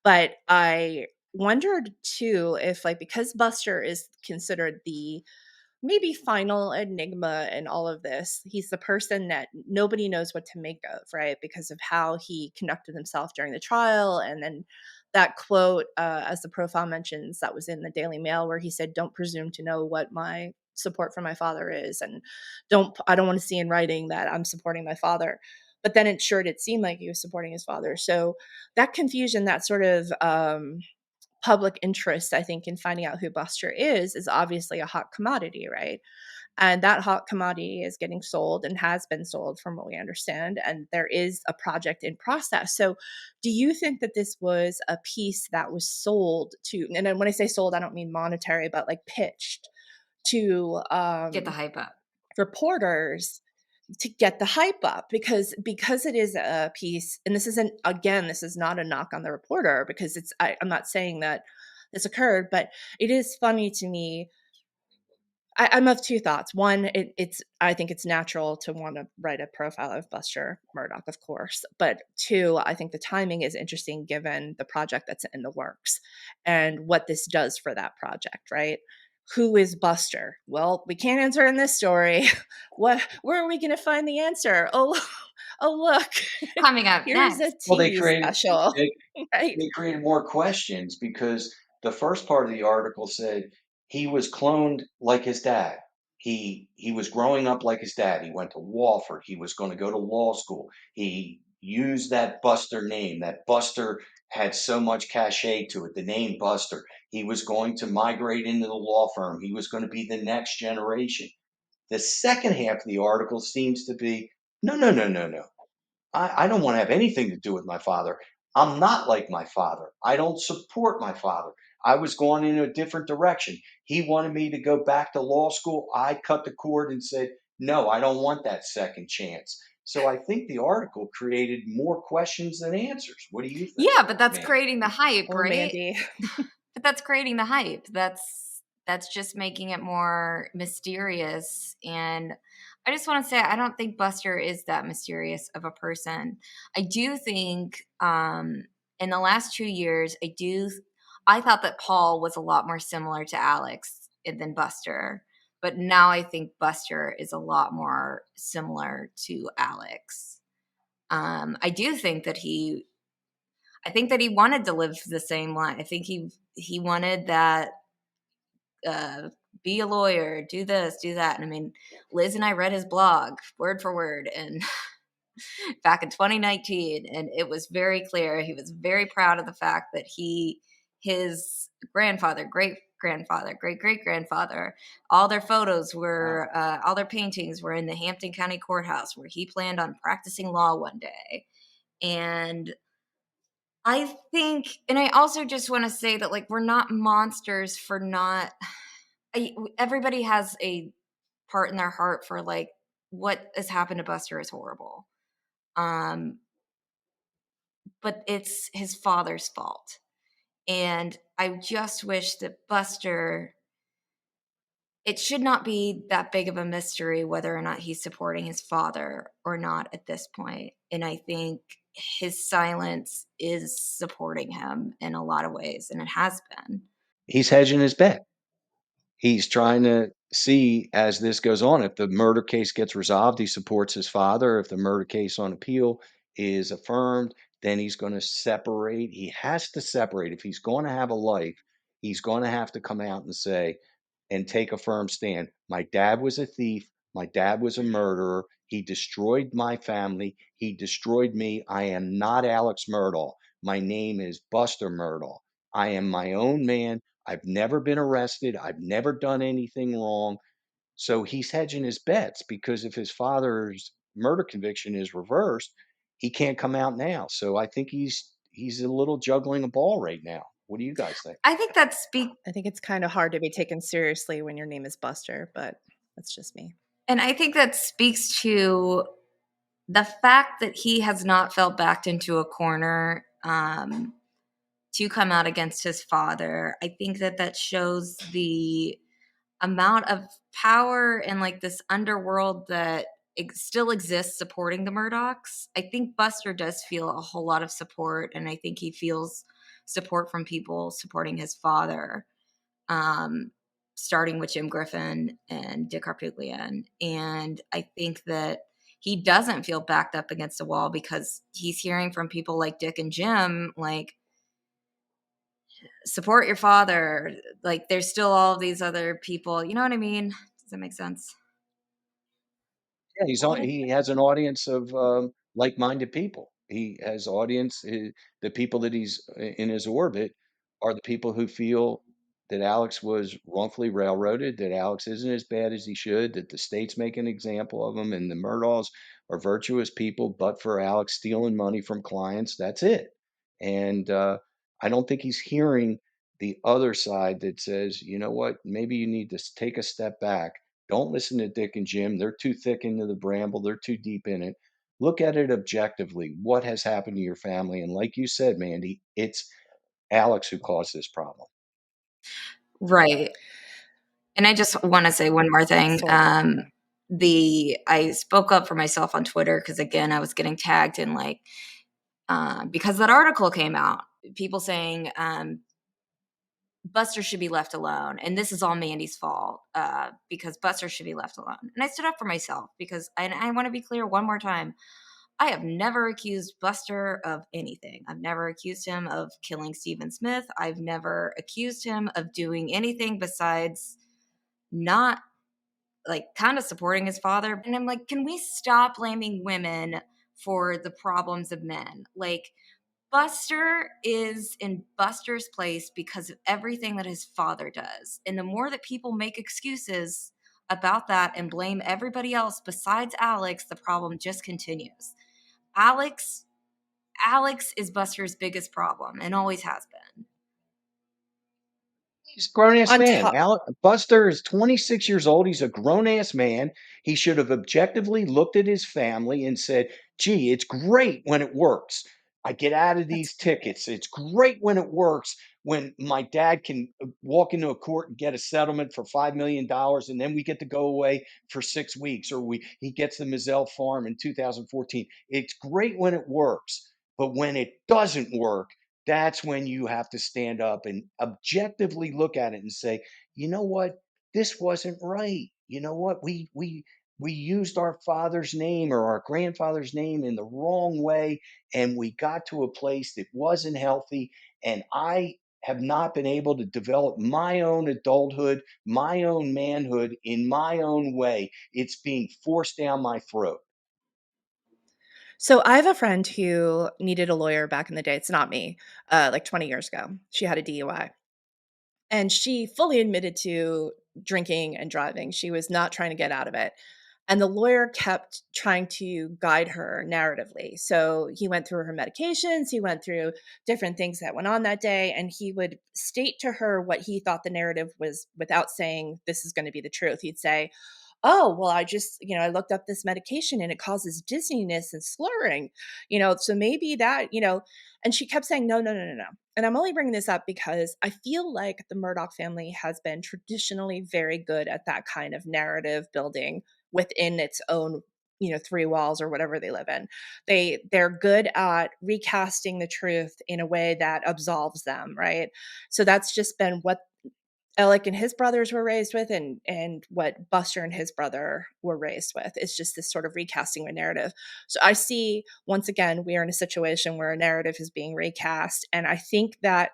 But I wondered too if, like, because Buster is considered the maybe final enigma in all of this. He's the person that nobody knows what to make of, right? Because of how he conducted himself during the trial. And then that quote, as the profile mentions, that was in the Daily Mail where he said, "Don't presume to know what my support for my father is. And I don't want to see in writing that I'm supporting my father." But then it sure did seem like he was supporting his father. So that confusion, that sort of public interest, I think, in finding out who Buster is obviously a hot commodity, right? And that hot commodity is getting sold and has been sold from what we understand. And there is a project in process. So, do you think that this was a piece that was sold to, and then when I say sold, I don't mean monetary, but like pitched to Get the hype up. reporters to get the hype up because it is a piece, and this is not a knock on the reporter because I'm not saying that this occurred, but it is funny to me. I'm of two thoughts. One, it's I think it's natural to want to write a profile of Buster Murdaugh, of course. But two, I think the timing is interesting given the project that's in the works and what this does for that project, right? Who is Buster? Well, we can't answer in this story. Where are we going to find the answer? Oh, oh, look, Coming up here's a next. Well, TV special, they right? they created more questions because the first part of the article said he was cloned like his dad. He was growing up like his dad. He went to Wofford. He was going to go to law school. He used that Buster name. That Buster had so much cachet to it. The name Buster. He was going to migrate into the law firm. He was going to be the next generation. The second half of the article seems to be no, no, no, no, no. I don't want to have anything to do with my father. I'm not like my father. I don't support my father. I was going in a different direction. He wanted me to go back to law school. I cut the cord and said, no, I don't want that second chance. So I think the article created more questions than answers. What do you think, Yeah, but that's Mandy? creating the hype, Oh, right? Mandy. But that's creating the hype. That's just making it more mysterious. And I just want to say I don't think Buster is that mysterious of a person. I do think in the last 2 years, I thought that Paul was a lot more similar to Alex than Buster. But now I think Buster is a lot more similar to Alex. I do think that he wanted to live the same life. I think he wanted that, be a lawyer, do this, do that. And I mean, Liz and I read his blog word for word and back in 2019, and it was very clear. He was very proud of the fact that his grandfather, great grandfather, great great grandfather, all their photos Wow. were, all their paintings were in the Hampton County Courthouse where he planned on practicing law one day. And I think, and I also just want to say that, like, we're not monsters for not. Everybody has a part in their heart for, like, what has happened to Buster is horrible. Um, but it's his father's fault. And I just wish that Buster, it should not be that big of a mystery whether or not he's supporting his father or not at this point. And I think his silence is supporting him in a lot of ways, and it has been. He's hedging his bet. He's trying to see as this goes on, if the murder case gets resolved, he supports his father. If the murder case on appeal is affirmed, then he's going to separate. He has to separate. If he's going to have a life, he's going to have to come out and say, and take a firm stand. My dad was a thief. My dad was a murderer. He destroyed my family. He destroyed me. I am not Alex Murdaugh. My name is Buster Murdaugh. I am my own man. I've never been arrested. I've never done anything wrong. So he's hedging his bets because if his father's murder conviction is reversed, he can't come out now. So I think he's a little juggling a ball right now. What do you guys think? I think that speak I think it's kind of hard to be taken seriously when your name is Buster, but that's just me. and I think that speaks to the fact that he has not felt backed into a corner, to come out against his father. I think that shows the amount of power and, like, this underworld that still exists supporting the Murdaughs. I think Buster does feel a whole lot of support, and I think he feels support from people supporting his father, um, starting with Jim Griffin and Dick Harpootlian. And I think that he doesn't feel backed up against a wall because he's hearing from people like Dick and Jim, like, support your father. Like, there's still all of these other people. You know what I mean? Does that make sense? Yeah, he has an audience of, like-minded people. He has audience, the people that he's in his orbit are the people who feel that Alex was wrongfully railroaded, that Alex isn't as bad as he should, that the state's making an example of him, and the Murdaughs are virtuous people, but for Alex stealing money from clients, that's it. And, I don't think he's hearing the other side that says, "You know what? Maybe you need to take a step back. Don't listen to Dick and Jim. They're too thick into the bramble. They're too deep in it. Look at it objectively. What has happened to your family?" And like you said, Mandy, it's Alex who caused this problem. Right. And I just want to say one more thing. So I spoke up for myself on Twitter because, again, I was getting tagged in, like, because that article came out, people saying, Buster should be left alone, and this is all Mandy's fault, because Buster should be left alone. And I stood up for myself because, and I want to be clear one more time, I have never accused Buster of anything. I've never accused him of killing Stephen Smith. I've never accused him of doing anything besides not like kind of supporting his father. And I'm like, can we stop blaming women for the problems of men? Like, Buster is in Buster's place because of everything that his father does. And the more that people make excuses about that and blame everybody else besides Alex, the problem just continues. Alex Alex is Buster's biggest problem and always has been. He's a grown ass On man. top Buster is 26 years old. He's a grown ass man. He should have objectively looked at his family and said, gee, it's great when it works. I get out of that's these tickets. It's great when it works, when my dad can walk into a court and get a settlement for $5 million, and then we get to go away for 6 weeks, or he gets the Mizell farm in 2014. It's great when it works, but when it doesn't work, that's when you have to stand up and objectively look at it and say, you know what, this wasn't right. You know what, we used our father's name or our grandfather's name in the wrong way, and we got to a place that wasn't healthy. And I have not been able to develop my own adulthood, my own manhood in my own way. It's being forced down my throat. So I have a friend who needed a lawyer back in the day. It's not me. Like 20 years ago, she had a DUI, and she fully admitted to drinking and driving. She was not trying to get out of it. And the lawyer kept trying to guide her narratively. So he went through her medications, he went through different things that went on that day, and he would state to her what he thought the narrative was without saying, this is going to be the truth. He'd say, oh, well, I just, I looked up this medication and it causes dizziness and slurring, so maybe that, and she kept saying, no, no, no, no, no. And I'm only bringing this up because I feel like the Murdaugh family has been traditionally very good at that kind of narrative building within its own, three walls or whatever they live in. They're good at recasting the truth in a way that absolves them, right? So that's just been what Alec and his brothers were raised with, and what Buster and his brother were raised with. It's just this sort of recasting of a narrative. So I see, once again, we are in a situation where a narrative is being recast. And I think that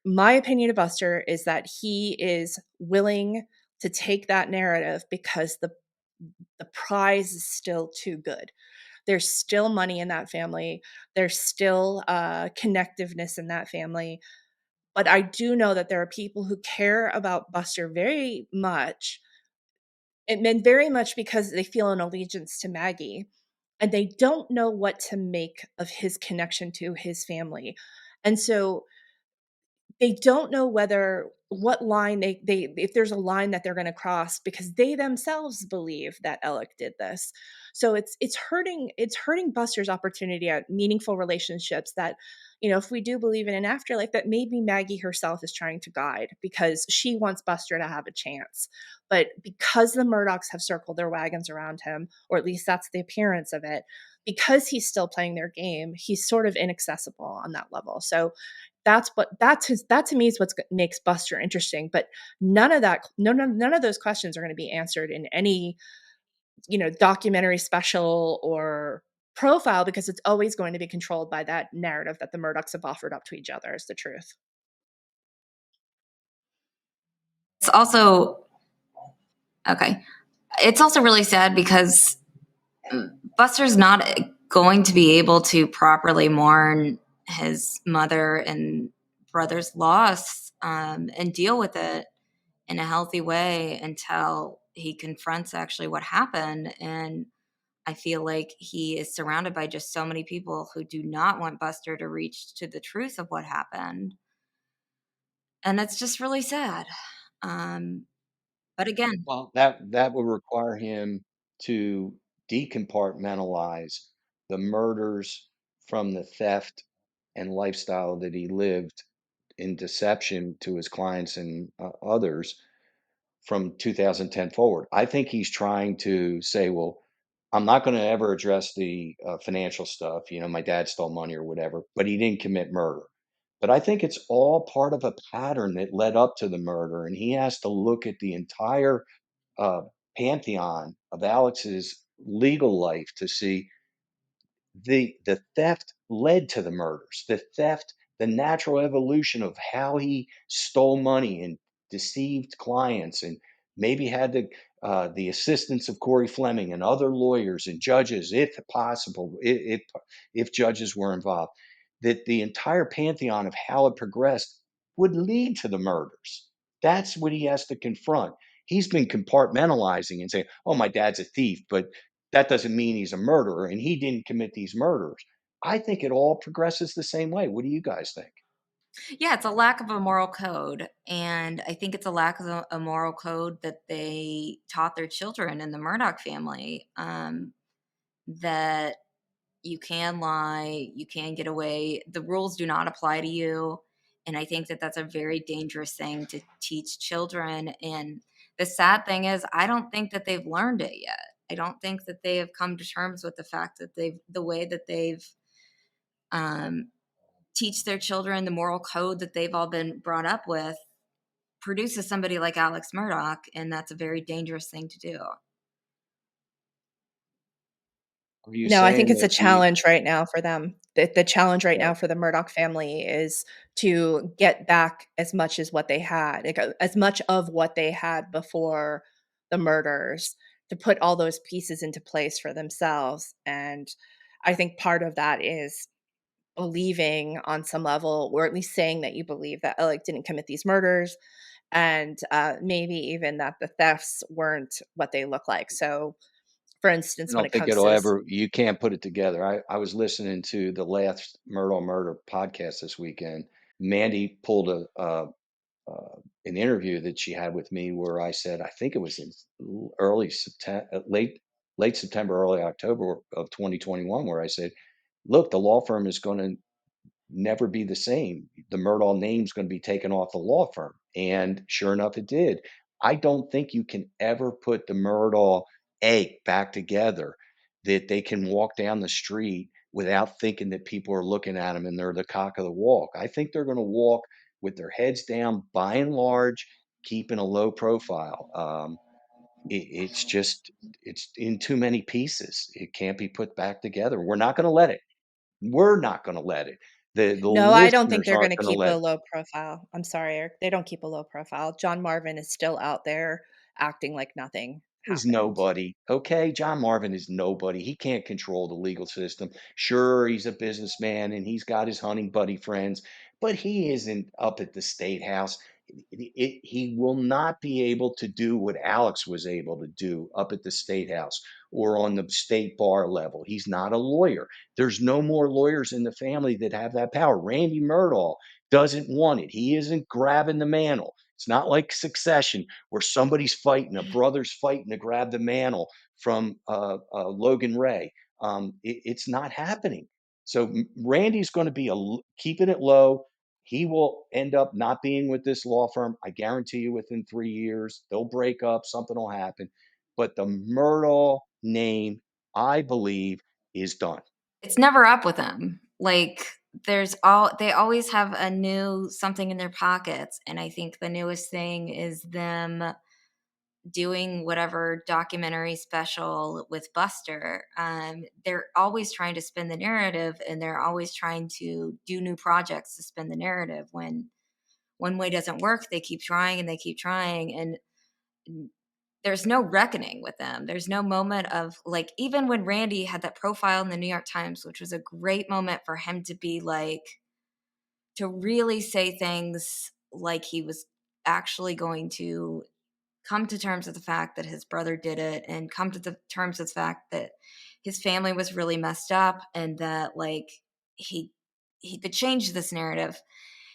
my opinion of Buster is that he is willing to take that narrative because the prize is still too good. There's still money in that family. There's still connectiveness in that family. But I do know that there are people who care about Buster very much, and very much because they feel an allegiance to Maggie, and they don't know what to make of his connection to his family. And so they don't know whether what line they if there's a line that they're going to cross, because they themselves believe that Alec did this. So it's hurting Buster's opportunity at meaningful relationships that, if we do believe in an afterlife, that maybe Maggie herself is trying to guide because she wants Buster to have a chance. But because the Murdaughs have circled their wagons around him, or at least that's the appearance of it, because he's still playing their game, he's sort of inaccessible on that level. So that to me is what makes Buster interesting. But none of those questions are going to be answered in any, documentary special or profile, because it's always going to be controlled by that narrative that the Murdochs have offered up to each other as the truth. It's also okay. It's also really sad because Buster's not going to be able to properly mourn his mother and brother's loss, and deal with it in a healthy way until he confronts actually what happened. And I feel like he is surrounded by just so many people who do not want Buster to reach to the truth of what happened. And it's just really sad. Um, but again, Well, that would require him to decompartmentalize the murders from the theft and lifestyle that he lived in deception to his clients and others from 2010 forward. I think he's trying to say, well, I'm not going to ever address the financial stuff. My dad stole money or whatever, but he didn't commit murder. But I think it's all part of a pattern that led up to the murder. And he has to look at the entire uh, pantheon of Alex's legal life to see the theft led to the murders. The theft, the natural evolution of how he stole money and deceived clients, and maybe had to the assistance of Corey Fleming and other lawyers and judges, if possible, if judges were involved, that the entire pantheon of how it progressed would lead to the murders. That's what he has to confront. He's been compartmentalizing and saying, "Oh, my dad's a thief," but that doesn't mean he's a murderer, and he didn't commit these murders. I think it all progresses the same way. What do you guys think? Yeah, it's a lack of a moral code. And I think it's a lack of a moral code that they taught their children in the Murdaugh family, that you can lie, you can get away, the rules do not apply to you. And I think that that's a very dangerous thing to teach children. And the sad thing is, I don't think that they've learned it yet. I don't think that they have come to terms with the fact that the way that they've um, teach their children the moral code that they've all been brought up with produces somebody like Alex Murdaugh, and that's a very dangerous thing to do. Are you No, I think saying it's a that the challenge right now for them. The challenge right uh, now for the Murdaugh family is to get back as much as what they had, like, as much of what they had before the murders, to put all those pieces into place for themselves, and I think part of that is believing on some level, or at least saying that you believe that Alec didn't commit these murders, and, maybe even that the thefts weren't what they look like. So, for I instance, when don't it think comes it'll to this. ever, you can't put it together. I was listening to the last Murdaugh Murder podcast this weekend. Mandy pulled an interview that she had with me where I said, I think it was in early September, late September, early October of 2021, where I said, look, the law firm is going to never be the same. The Murdaugh name's going to be taken off the law firm. And sure enough, it did. I don't think you can ever put the Murdaugh egg back together, that they can walk down the street without thinking that people are looking at them and they're the cock of the walk. I think they're going to walk with their heads down, by and large, keeping a low profile. It's just, it's in too many pieces. It can't be put back together. We're not going to let it. We're not going to let it. The No, I don't think listeners they're aren't gonna going to keep let a low profile. I'm sorry, Eric. They don't keep a low profile. John Marvin is still out there acting like nothing is happened. nobody. Okay. John Marvin is nobody. He can't control the legal system. Sure, he's a businessman and he's got his hunting buddy friends, but he isn't up at the state house. He will not be able to do what Alex was able to do up at the state house or on the state bar level. He's not a lawyer. There's no more lawyers in the family that have that power. Randy Murdaugh doesn't want it. He isn't grabbing the mantle. It's not like Succession where somebody's fighting, a brother's fighting to grab the mantle from Logan Ray. It's not happening. So Randy's going to be keeping it low. He will end up not being with this law firm. I guarantee you, within 3 years, they'll break up. Something will happen. But the Murdaugh name, I believe, is done. It's never up with them. Like, they always have a new something in their pockets, and I think the newest thing is them doing whatever documentary special with Buster. They're always trying to spin the narrative, and they're always trying to do new projects to spin the narrative. When one way doesn't work, they keep trying and they keep trying, and there's no reckoning with them. There's no moment of, like, even when Randy had that profile in the New York Times, which was a great moment for him to be like, to really say things like he was actually going to come to terms with the fact that his brother did it, and come to the terms with the fact that his family was really messed up, and that, like, he he could change this narrative.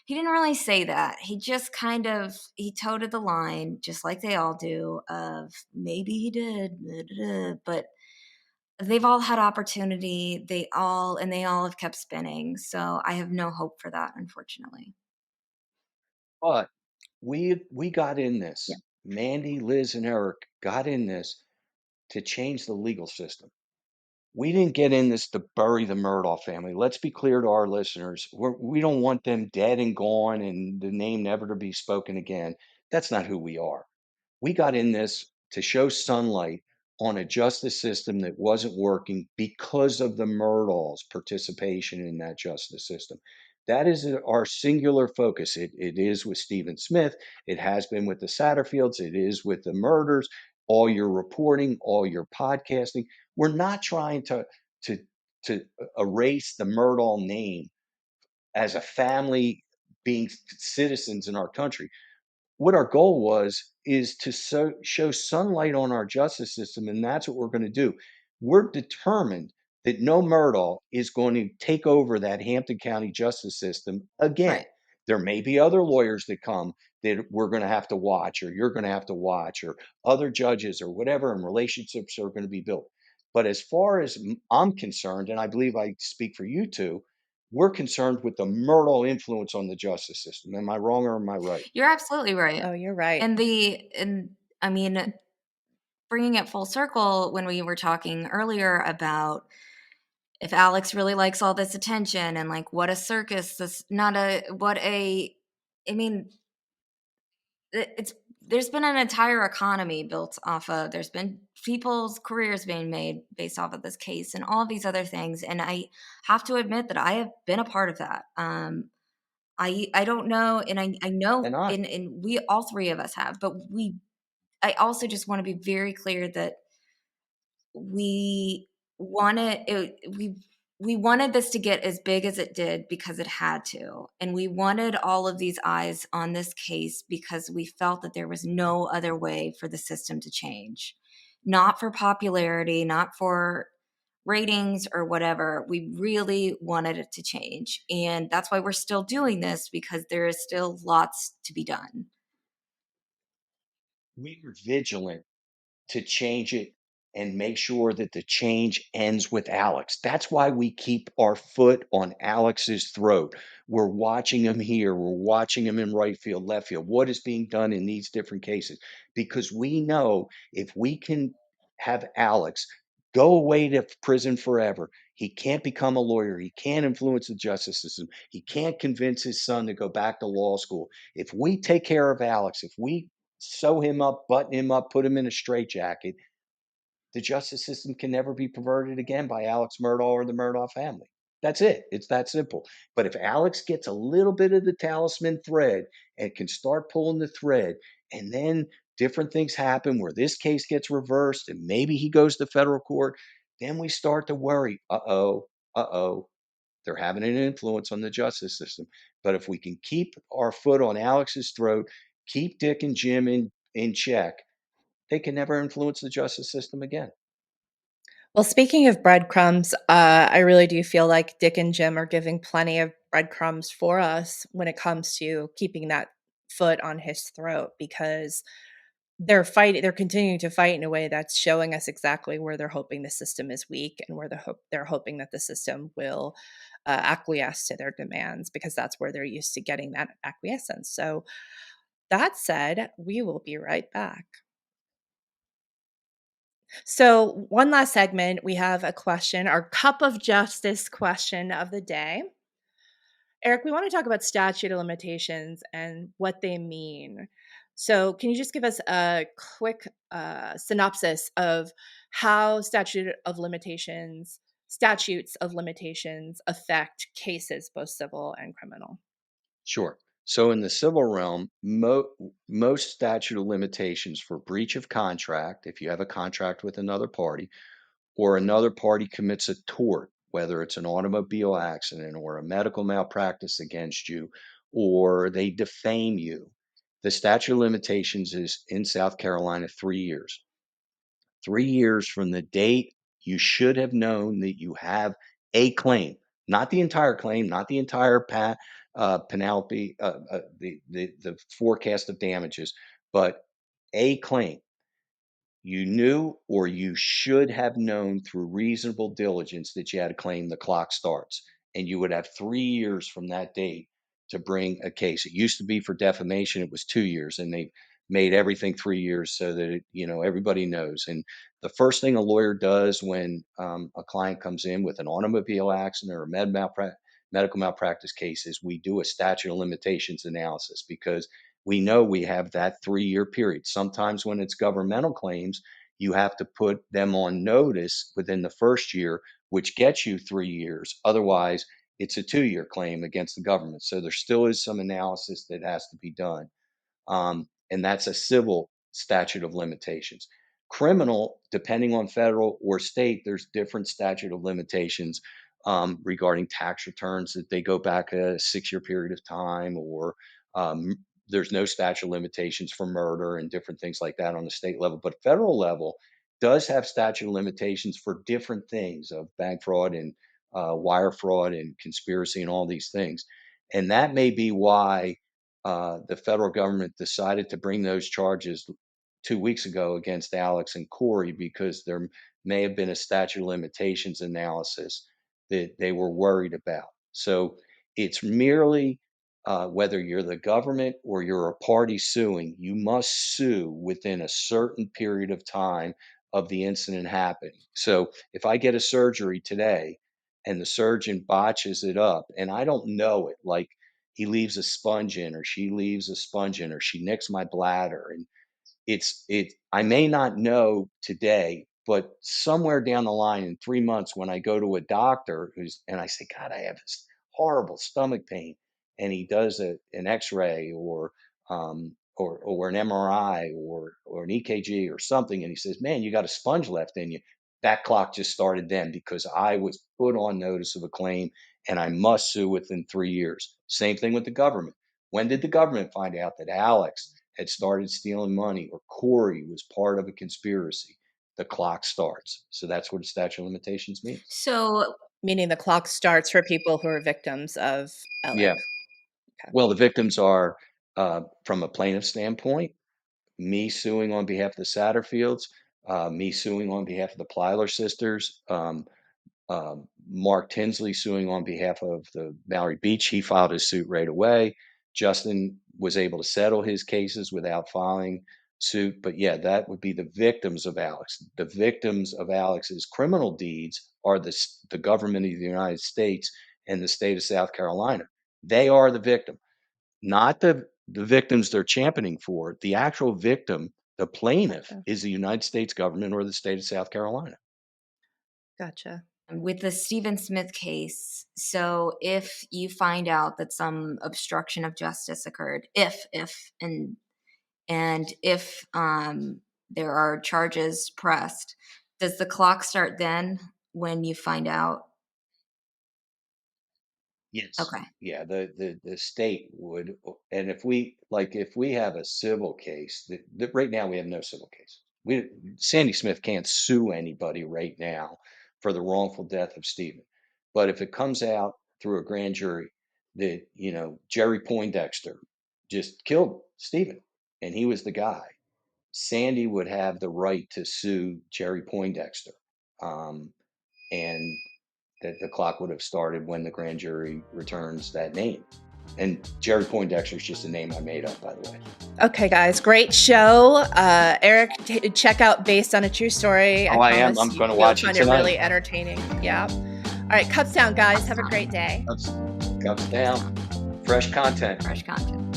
He didn't really say that. He just kind of, he toted the line just like they all do, of maybe he did, but they've all had opportunity. They all have kept spinning. So I have no hope for that, unfortunately. But we got in Yeah. this. Mandy, Liz, and Eric got in this to change the legal system. We didn't get in this to bury the Murdaugh family. Let's be clear to our listeners. We don't want them dead and gone and the name never to be spoken again. That's not who we are. We got in this to show sunlight on a justice system that wasn't working because of the Murdaugh's participation in that justice system. That is our singular focus. It is with Stephen Smith. It has been with the Satterfields. It is with the murders. all your reporting, all your podcasting. We're not trying to to erase the Murdaugh name as a family being citizens in our country. What our goal was is to show sunlight on our justice system, and that's what we're going to do. We're determined that no Murdaugh is going to take over that Hampton County justice system again. Right. There may be other lawyers that come that we're going to have to watch, or you're going to have to watch, or other judges, or whatever, and relationships are going to be built. But as far as I'm concerned, and I believe I speak for you too, we're concerned with the Murdaugh influence on the justice system. Am I wrong or am I right? You're absolutely right. Oh, you're right. And I mean, bringing it full circle when we were talking earlier about if Alex really likes all this attention and like what a circus this not a what a I mean it's there's been an entire economy built off of there's been people's careers being made based off of this case and all of these other things, and I have to admit that I have been a part of that. I don't know, and I know, And I and we all three of us have, but I also just want to be very clear that we wanted we wanted this to get as big as it did because it had to, and we wanted all of these eyes on this case because we felt that there was no other way for the system to change, not for popularity, not for ratings or whatever. We really wanted it to change, and that's why we're still doing this, because there is still lots to be done. We were vigilant to change it and make sure that the change ends with Alex. That's why we keep our foot on Alex's throat. We're watching him here. We're watching him in right field, left field. What is being done in these different cases? Because we know if we can have Alex go away to prison forever, he can't become a lawyer. He can't influence the justice system. He can't convince his son to go back to law school. If we take care of Alex, if we sew him up, button him up, put him in a straitjacket, the justice system can never be perverted again by Alex Murdaugh or the Murdaugh family. That's it. It's that simple. But if Alex gets a little bit of the talisman thread and can start pulling the thread, and then different things happen where this case gets reversed and maybe he goes to federal court, then we start to worry. They're having an influence on the justice system. But if we can keep our foot on Alex's throat, keep Dick and Jim in check, they can never influence the justice system again. Well, speaking of breadcrumbs, I really do feel like Dick and Jim are giving plenty of breadcrumbs for us when it comes to keeping that foot on his throat, because they're continuing to fight in a way that's showing us exactly where they're hoping the system is weak, and where they're hoping that the system will acquiesce to their demands, because that's where they're used to getting that acquiescence. So that said, we will be right back. So, one last segment, we have a question, our cup of justice question of the day. Eric, we want to talk about statute of limitations and what they mean. So, can you just give us a quick synopsis of how statutes of limitations affect cases, both civil and criminal? Sure. So in the civil realm, most statute of limitations for breach of contract, if you have a contract with another party, or another party commits a tort, whether it's an automobile accident or a medical malpractice against you, or they defame you, the statute of limitations is in South Carolina 3 years. 3 years from the date you should have known that you have a claim, not the entire claim, not the entire penalty, the forecast of damages, but a claim. You knew, or you should have known through reasonable diligence, that you had a claim. The clock starts, and you would have 3 years from that date to bring a case. It used to be for defamation, it was 2 years, and they made everything 3 years so that everybody knows. And the first thing a lawyer does when a client comes in with an automobile accident or a medical malpractice case is we do a statute of limitations analysis, because we know we have that 3 year period. Sometimes when it's governmental claims, you have to put them on notice within the first year, which gets you 3 years. Otherwise, it's a 2 year claim against the government. So there still is some analysis that has to be done. And that's a civil statute of limitations. Criminal, depending on federal or state, there's different statute of limitations regarding tax returns that they go back a 6-year period of time, or um, there's no statute of limitations for murder and different things like that on the state level. But federal level does have statute of limitations for different things of bank fraud and wire fraud and conspiracy and all these things. And that may be why the federal government decided to bring those charges 2 weeks ago against Alex and Corey, because there may have been a statute of limitations analysis that they were worried about. So it's merely whether you're the government or you're a party suing, you must sue within a certain period of time of the incident happening. So if I get a surgery today and the surgeon botches it up and I don't know it, like he leaves a sponge in or she leaves a sponge in or she nicks my bladder, and I may not know today, but somewhere down the line in 3 months, when I go to a doctor and I say, God, I have this horrible stomach pain, and he does an X-ray or an MRI or an EKG or something, and he says, man, you got a sponge left in you. That clock just started then, because I was put on notice of a claim and I must sue within 3 years. Same thing with the government. When did the government find out that Alex had started stealing money or Corey was part of a conspiracy? The clock starts. So that's what a statute of limitations means. So, Meaning the clock starts for people who are victims of Yeah. Alec. Okay. Well, the victims are, from a plaintiff standpoint, me suing on behalf of the Satterfields, me suing on behalf of the Plyler sisters, Mark Tinsley suing on behalf of the Mallory Beach. He filed his suit right away. Justin was able to settle his cases without filing suit. But yeah, that would be the victims of Alex. The victims of Alex's criminal deeds are the government of the United States and the state of South Carolina. They are the victim, not the victims they're championing for. The actual victim, the plaintiff, Gotcha. is the United States government or the state of South Carolina. Gotcha. with the Stephen Smith case, so if you find out that some obstruction of justice occurred, if if there are charges pressed, does the clock start then when you find out? Yes. Okay. Yeah, the state would, and if we have a civil case, that right now we have no civil case. Sandy Smith can't sue anybody right now for the wrongful death of Stephen. But if it comes out through a grand jury that, Jerry Poindexter just killed Stephen and he was the guy, Sandy would have the right to sue Jerry Poindexter. And that the clock would have started when the grand jury returns that name. And Jerry Poindexter is just a name I made up, by the way. Okay, guys, great show. Eric, check out Based on a True Story. I am. I'm going to watch it tonight. You'll find it really entertaining. Yeah. All right, cups down, guys. Have a great day. Cups down. Fresh content. Fresh content.